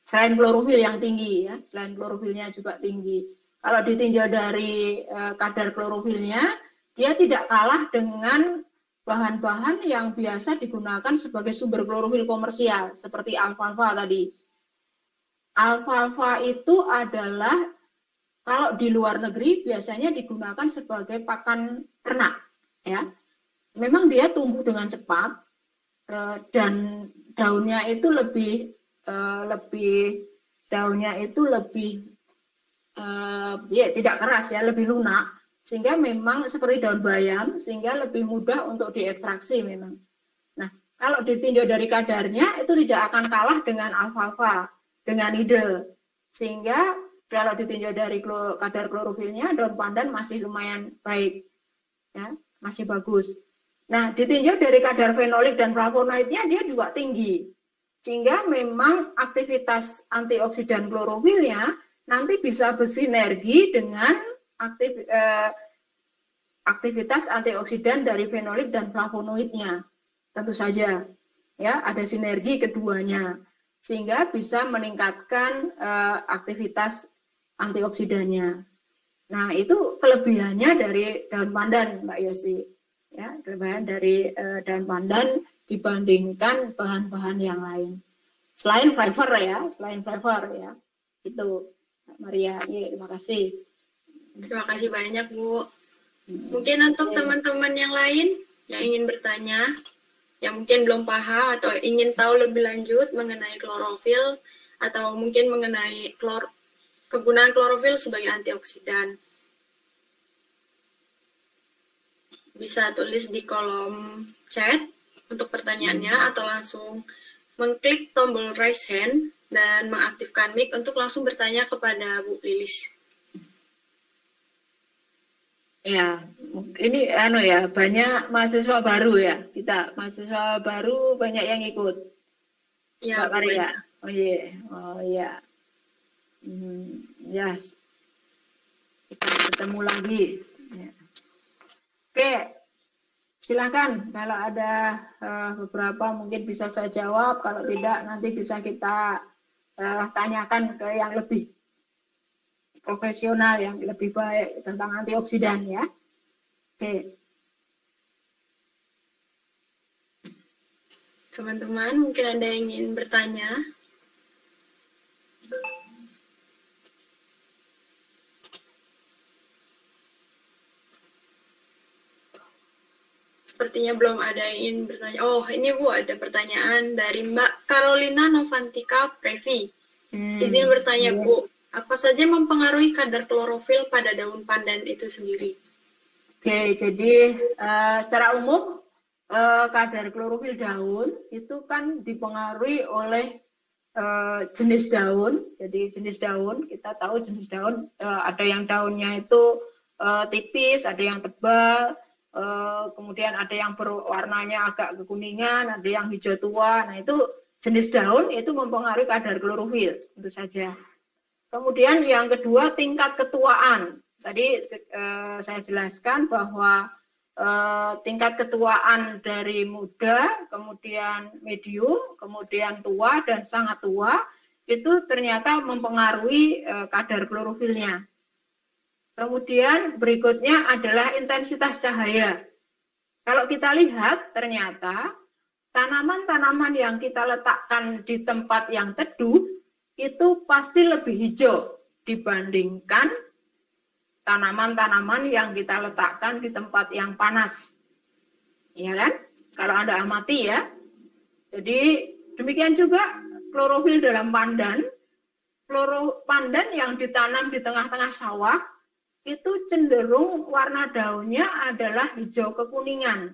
Selain klorofil yang tinggi ya, selain klorofilnya juga tinggi. Kalau ditinjau dari kadar klorofilnya, dia tidak kalah dengan bahan-bahan yang biasa digunakan sebagai sumber klorofil komersial seperti alfalfa tadi. Alfalfa itu adalah kalau di luar negeri biasanya digunakan sebagai pakan ternak ya. Memang dia tumbuh dengan cepat dan daunnya itu lebih tidak keras ya, lebih lunak, sehingga memang seperti daun bayam, sehingga lebih mudah untuk diekstraksi memang. Nah, kalau ditinjau dari kadarnya itu tidak akan kalah dengan alfalfa, dengan ide, sehingga kalau ditinjau dari kadar klorofilnya daun pandan masih lumayan baik ya, masih bagus. Nah, ditinjau dari kadar fenolik dan flavonoidnya dia juga tinggi, sehingga memang aktivitas antioksidan klorofilnya nanti bisa bersinergi dengan aktivitas antioksidan dari fenolik dan flavonoidnya. Tentu saja ya, ada sinergi keduanya sehingga bisa meningkatkan aktivitas antioksidannya. Nah, itu kelebihannya dari daun pandan, Mbak Yosi. Ya, kelebihan dari daun pandan dibandingkan bahan-bahan yang lain. Selain flavor ya. Itu Mbak Maria. Terima kasih. Terima kasih banyak, Bu. Mungkin untuk teman-teman yang lain yang ingin bertanya, yang mungkin belum paham atau ingin tahu lebih lanjut mengenai klorofil atau mungkin mengenai kegunaan klorofil sebagai antioksidan, bisa tulis di kolom chat untuk pertanyaannya atau langsung mengklik tombol raise hand dan mengaktifkan mic untuk langsung bertanya kepada Bu Lilis. Ya, ini banyak mahasiswa baru ya, kita mahasiswa baru banyak yang ikut. Ya, Mbak Maria. Oh iya. Yes. Kita ketemu lagi. Ya. Oke, silakan kalau ada beberapa mungkin bisa saya jawab, kalau tidak nanti bisa kita tanyakan ke yang lebih profesional, yang lebih baik tentang antioksidan ya. Oke. Teman-teman, mungkin ada yang ingin bertanya? Sepertinya belum ada yang ingin bertanya. Oh, ini Bu, ada pertanyaan dari Mbak Carolina Novantika Previ. Izin bertanya, Bu, apa saja mempengaruhi kadar klorofil pada daun pandan itu sendiri? Oke, jadi secara umum kadar klorofil daun itu kan dipengaruhi oleh jenis daun. Jadi jenis daun, kita tahu jenis daun ada yang daunnya itu tipis, ada yang tebal, kemudian ada yang berwarnanya agak kekuningan, ada yang hijau tua. Nah, itu jenis daun itu mempengaruhi kadar klorofil, tentu saja. Kemudian yang kedua, tingkat ketuaan. Tadi saya jelaskan bahwa tingkat ketuaan dari muda, kemudian medium, kemudian tua, dan sangat tua, itu ternyata mempengaruhi kadar klorofilnya. Kemudian berikutnya adalah intensitas cahaya. Kalau kita lihat, ternyata tanaman-tanaman yang kita letakkan di tempat yang teduh, itu pasti lebih hijau dibandingkan tanaman-tanaman yang kita letakkan di tempat yang panas. Ya kan? Kalau Anda amati ya, Jadi demikian juga klorofil dalam pandan. Pandan yang ditanam di tengah-tengah sawah itu cenderung warna daunnya adalah hijau kekuningan.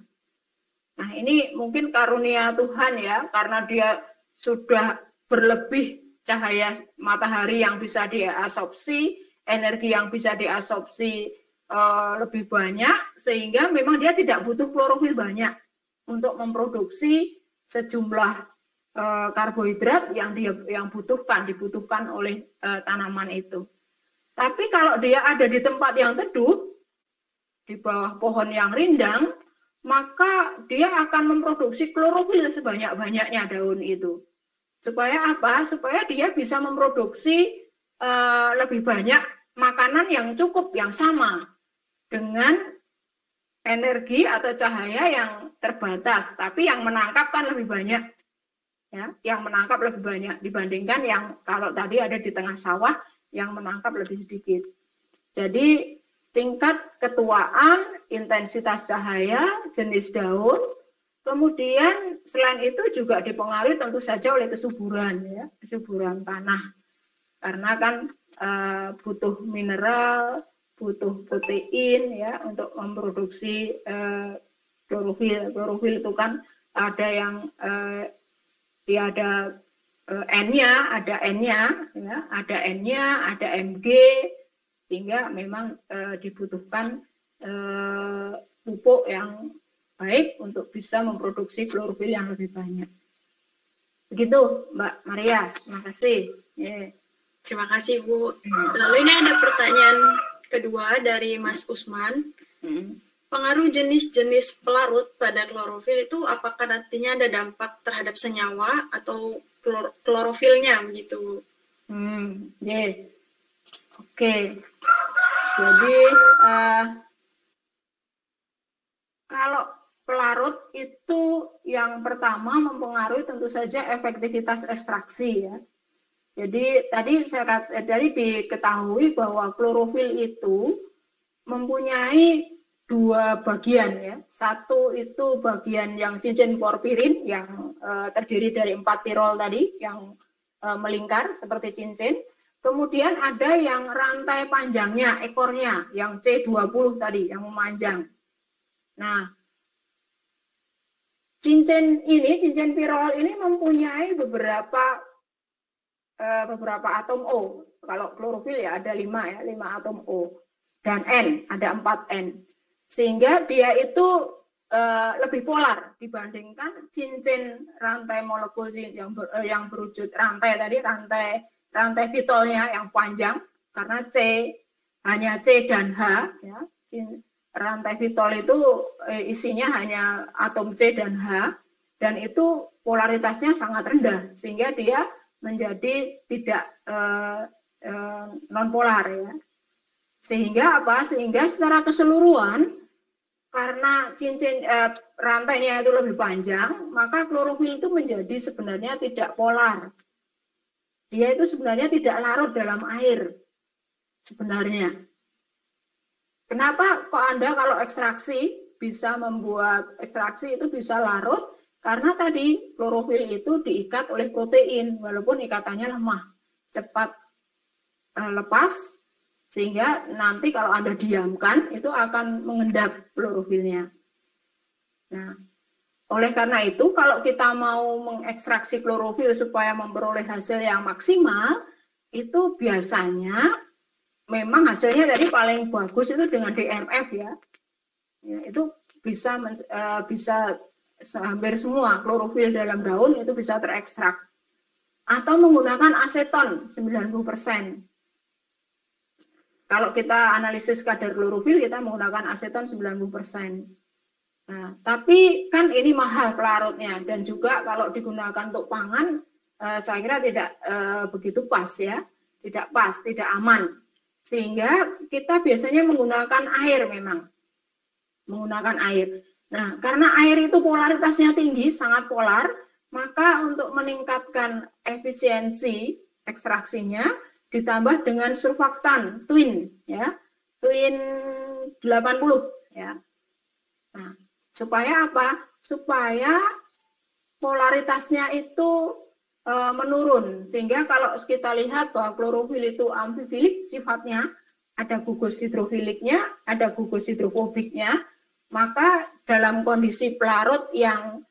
Nah, ini mungkin karunia Tuhan ya, karena dia sudah berlebih cahaya matahari yang bisa diabsorpsi, energi yang bisa diabsorpsi lebih banyak, sehingga memang dia tidak butuh klorofil banyak untuk memproduksi sejumlah karbohidrat yang dibutuhkan oleh tanaman itu. Tapi kalau dia ada di tempat yang teduh, di bawah pohon yang rindang, maka dia akan memproduksi klorofil sebanyak-banyaknya daun itu. Supaya apa? Supaya dia bisa memproduksi lebih banyak makanan yang cukup, yang sama dengan energi atau cahaya yang terbatas, tapi yang menangkap kan lebih banyak. Ya, yang menangkap lebih banyak dibandingkan yang kalau tadi ada di tengah sawah yang menangkap lebih sedikit. Jadi tingkat ketuaan, intensitas cahaya, jenis daun, kemudian selain itu juga dipengaruhi tentu saja oleh kesuburan, ya, kesuburan tanah. Karena kan butuh mineral, butuh protein ya untuk memproduksi klorofil. Klorofil itu kan ada yang dia ada N-nya, ada N-nya, ya, ada N-nya, ada Mg, sehingga memang dibutuhkan pupuk yang baik untuk bisa memproduksi klorofil yang lebih banyak. Begitu, Mbak Maria. Terima kasih. Yeah. Terima kasih, Bu. Lalu ini ada pertanyaan kedua dari Mas Usman. Pengaruh jenis-jenis pelarut pada klorofil itu apakah nantinya ada dampak terhadap senyawa atau klorofilnya begitu? Yeah. Oke. Jadi kalau pelarut itu yang pertama mempengaruhi tentu saja efektivitas ekstraksi ya. Jadi tadi diketahui bahwa klorofil itu mempunyai dua bagian ya. Satu itu bagian yang cincin porfirin yang terdiri dari 4 pirol tadi yang melingkar seperti cincin. Kemudian ada yang rantai panjangnya, ekornya yang C20 tadi yang memanjang. Nah, cincin pirol ini mempunyai beberapa atom O. Kalau klorofil ya ada 5 atom O. Dan N, ada 4 N. Sehingga dia itu lebih polar dibandingkan cincin rantai molekul yang berwujud rantai tadi, rantai vitolnya yang panjang, karena hanya C dan H. Ya. Rantai vitol itu isinya hanya atom C dan H, dan itu polaritasnya sangat rendah, sehingga dia menjadi tidak nonpolar ya. Sehingga secara keseluruhan karena cincin rantainya itu lebih panjang, maka klorofil itu menjadi sebenarnya tidak polar. Dia itu sebenarnya tidak larut dalam air sebenarnya. Kenapa kok Anda kalau ekstraksi bisa membuat ekstraksi itu bisa larut? Karena tadi klorofil itu diikat oleh protein, walaupun ikatannya lemah, cepat lepas, sehingga nanti kalau Anda diamkan itu akan mengendap klorofilnya. Nah, oleh karena itu kalau kita mau mengekstraksi klorofil supaya memperoleh hasil yang maksimal, itu biasanya memang hasilnya tadi paling bagus itu dengan DMF ya. Ya itu bisa hampir semua klorofil dalam daun itu bisa terekstrak. Atau menggunakan aseton 90%. Kalau kita analisis kadar klorofil, kita menggunakan aseton 90%. Nah, tapi kan ini mahal pelarutnya, dan juga kalau digunakan untuk pangan, saya kira tidak begitu pas ya, tidak pas, tidak aman. Sehingga kita biasanya menggunakan air memang, menggunakan air. Nah, karena air itu polaritasnya tinggi, sangat polar, maka untuk meningkatkan efisiensi ekstraksinya, ditambah dengan surfaktan twin ya, twin 80 ya. Nah, supaya apa? Supaya polaritasnya itu menurun, sehingga kalau kita lihat bahwa klorofil itu amfifilik sifatnya, ada gugus hidrofiliknya, ada gugus hidrofobiknya, maka dalam kondisi pelarut yang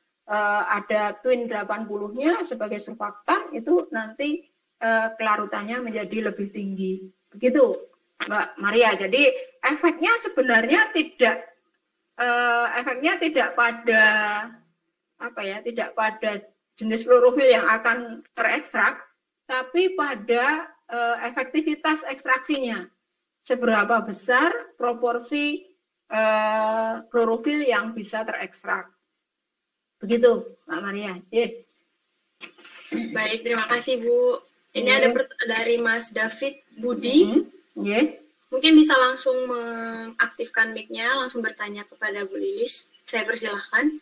ada twin 80-nya sebagai surfaktan, itu nanti kelarutannya menjadi lebih tinggi. Begitu, Mbak Maria. Jadi efeknya sebenarnya tidak pada tidak pada jenis klorofil yang akan terekstrak, tapi pada efektivitas ekstraksinya. Seberapa besar proporsi klorofil yang bisa terekstrak. Begitu, Mbak Maria. Baik, terima kasih Bu. Ini ada dari Mas David Budi. Mungkin bisa langsung mengaktifkan mic-nya, langsung bertanya kepada Bu Lilis. Saya persilahkan.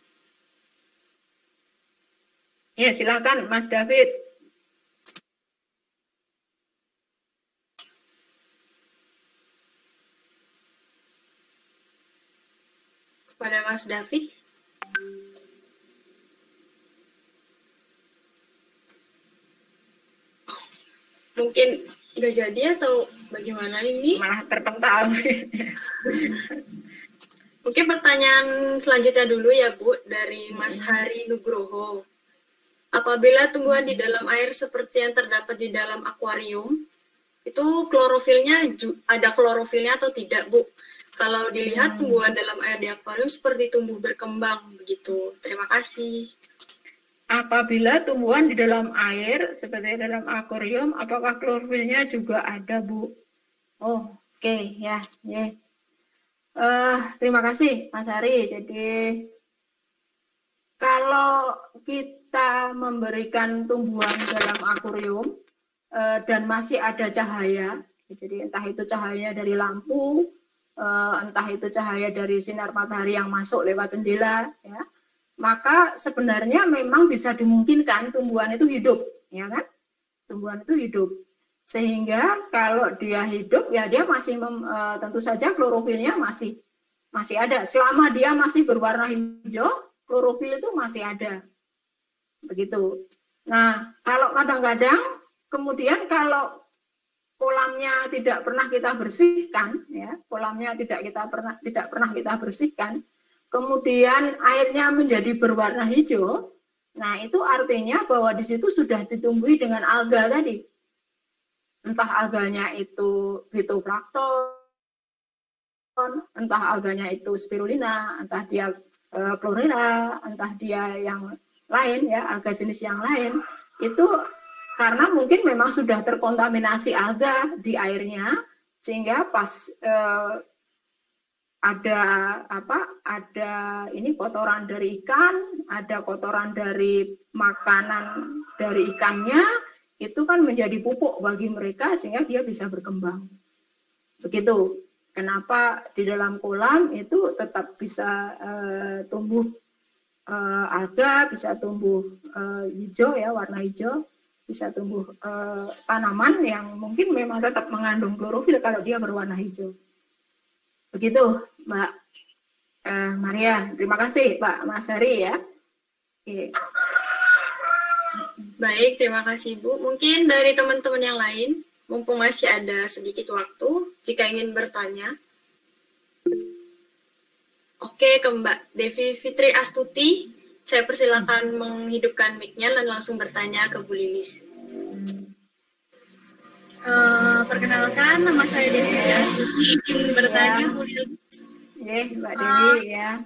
Ya, silakan Mas David. Kepada Mas David. Mungkin nggak jadi atau bagaimana ini? Malah terpental. Mungkin pertanyaan selanjutnya dulu ya Bu, dari Mas Hari Nugroho. Apabila tumbuhan di dalam air seperti yang terdapat di dalam akuarium, itu klorofilnya ada klorofilnya atau tidak Bu? Kalau dilihat tumbuhan dalam air di akuarium seperti tumbuh berkembang begitu. Terima kasih. Apabila tumbuhan di dalam air seperti dalam akuarium, apakah klorofilnya juga ada, Bu? Oh, oke, ya. Terima kasih, Mas Hari. Jadi kalau kita memberikan tumbuhan dalam akuarium dan masih ada cahaya, jadi entah itu cahaya dari lampu, entah itu cahaya dari sinar matahari yang masuk lewat jendela, ya, maka sebenarnya memang bisa dimungkinkan tumbuhan itu hidup, ya kan? Tumbuhan itu hidup. Sehingga kalau dia hidup, ya dia masih tentu saja klorofilnya masih ada. Selama dia masih berwarna hijau, klorofil itu masih ada. Begitu. Nah, kalau kadang-kadang kemudian kalau kolamnya tidak pernah kita bersihkan, ya, kolamnya tidak pernah kita bersihkan, kemudian airnya menjadi berwarna hijau, nah itu artinya bahwa di situ sudah ditumbuhi dengan alga tadi. Entah alganya itu fitoplankton, entah alganya itu spirulina, entah dia chlorella, entah dia yang lain, ya, alga jenis yang lain, itu karena mungkin memang sudah terkontaminasi alga di airnya, sehingga pas ada ini kotoran dari ikan, ada kotoran dari makanan dari ikannya, itu kan menjadi pupuk bagi mereka sehingga dia bisa berkembang. Begitu. Kenapa di dalam kolam itu tetap bisa tumbuh alga, bisa tumbuh hijau, ya, warna hijau, bisa tumbuh tanaman yang mungkin memang tetap mengandung klorofil kalau dia berwarna hijau. Begitu, Mbak Maria. Terima kasih, Pak Mas Hari, ya. Oke. Baik, terima kasih Bu. Mungkin dari teman-teman yang lain, mumpung masih ada sedikit waktu, jika ingin bertanya. Oke, ke Mbak Devi Fitri Astuti, saya persilakan menghidupkan mic-nya dan langsung bertanya ke Bu Lilis. Perkenalkan, nama saya Devi Fitri Astuti, ingin bertanya Bu Lilis. Mbak Dewi, ya.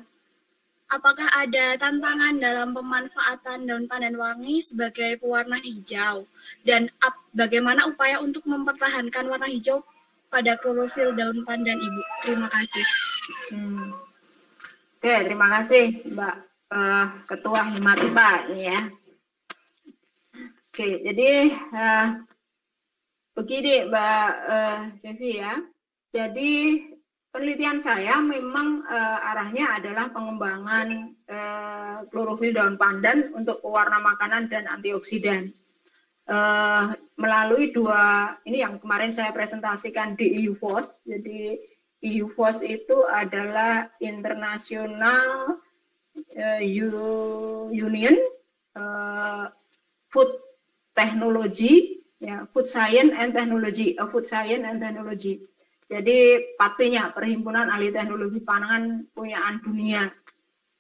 Apakah ada tantangan dalam pemanfaatan daun pandan wangi sebagai pewarna hijau? Dan bagaimana upaya untuk mempertahankan warna hijau pada klorofil daun pandan, Ibu? Terima kasih. Oke, terima kasih Mbak Ketua Himakipa ini, ya. Oke, jadi begini Mbak Devi, ya. Jadi penelitian saya memang arahnya adalah pengembangan klorofil daun pandan untuk pewarna makanan dan antioksidan. Melalui dua, ini yang kemarin saya presentasikan di EUFOS. Jadi EUFOS itu adalah International Union food technology, ya, food science and technology, Jadi PATI-nya, Perhimpunan Ahli Teknologi Pangan Punyaan Dunia.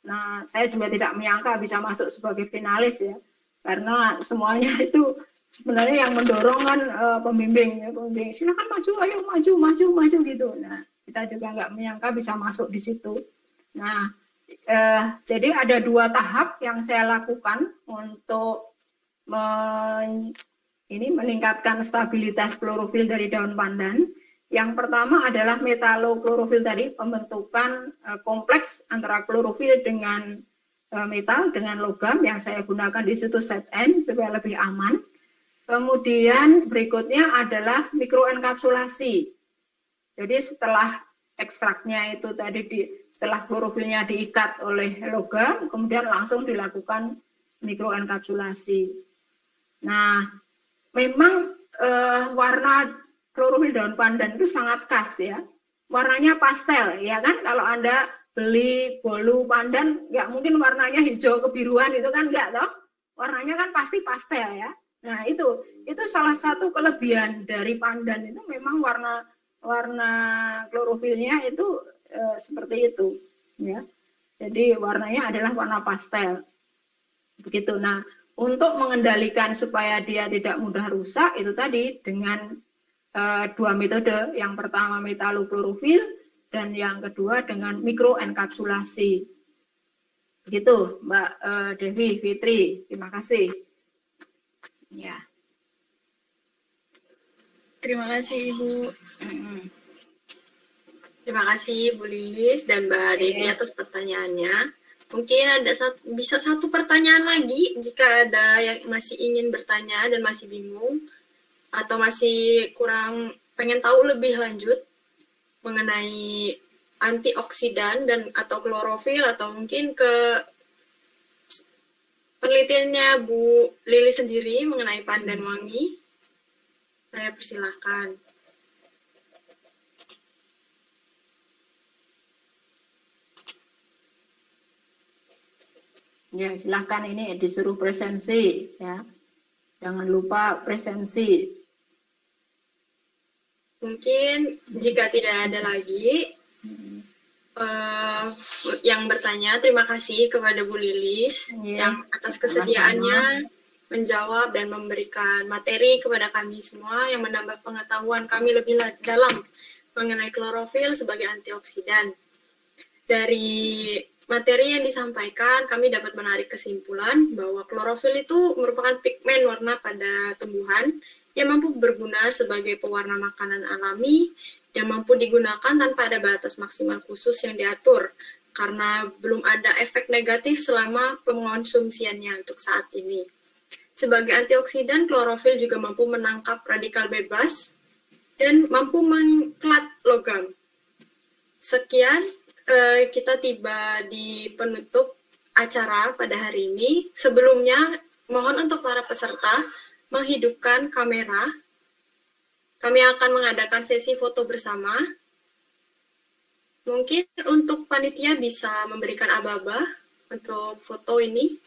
Nah, saya juga tidak menyangka bisa masuk sebagai finalis ya, karena semuanya itu sebenarnya yang mendorong kan pembimbing, ya, pembimbing silakan maju, ayo maju gitu. Nah, kita juga nggak menyangka bisa masuk di situ. Nah, jadi ada 2 tahap yang saya lakukan untuk meningkatkan stabilitas klorofil dari daun pandan. Yang pertama adalah metaloklorofil tadi, pembentukan kompleks antara klorofil dengan metal, dengan logam yang saya gunakan di situ ZN supaya lebih aman. Kemudian berikutnya adalah mikroenkapsulasi. Jadi setelah ekstraknya itu tadi setelah klorofilnya diikat oleh logam, kemudian langsung dilakukan mikroenkapsulasi. Nah, memang warna klorofil daun pandan itu sangat khas ya. Warnanya pastel, ya kan? Kalau Anda beli bolu pandan, nggak mungkin warnanya hijau kebiruan itu kan nggak toh? Warnanya kan pasti pastel ya. Nah, itu salah satu kelebihan dari pandan itu memang warna klorofilnya itu seperti itu ya. Jadi warnanya adalah warna pastel. Begitu. Nah, untuk mengendalikan supaya dia tidak mudah rusak itu tadi dengan 2 metode. Yang pertama metaloklorofil dan yang kedua dengan mikroenkapsulasi. Begitu, Mbak Devi Fitri. Terima kasih. Ya. Terima kasih Ibu. Terima kasih Bu Lilis dan Mbak Devi atas pertanyaannya. Mungkin ada bisa satu pertanyaan lagi jika ada yang masih ingin bertanya dan masih bingung atau masih kurang pengen tahu lebih lanjut mengenai antioksidan dan atau klorofil atau mungkin ke penelitiannya Bu Lili sendiri mengenai pandan wangi, saya persilahkan. Ya, silahkan, ini disuruh presensi ya. Jangan lupa presensi. Mungkin jika tidak ada lagi yang bertanya, terima kasih kepada Bu Lilis yang atas kesediaannya menjawab dan memberikan materi kepada kami semua yang menambah pengetahuan kami lebih dalam mengenai klorofil sebagai antioksidan. Dari materi yang disampaikan, kami dapat menarik kesimpulan bahwa klorofil itu merupakan pigmen warna pada tumbuhan yang mampu berguna sebagai pewarna makanan alami yang mampu digunakan tanpa ada batas maksimal khusus yang diatur karena belum ada efek negatif selama pengonsumsiannya untuk saat ini. Sebagai antioksidan, klorofil juga mampu menangkap radikal bebas dan mampu mengklat logam. Sekian, kita tiba di penutup acara pada hari ini. Sebelumnya, mohon untuk para peserta menghidupkan kamera. Kami akan mengadakan sesi foto bersama. Mungkin untuk panitia bisa memberikan aba-aba untuk foto ini.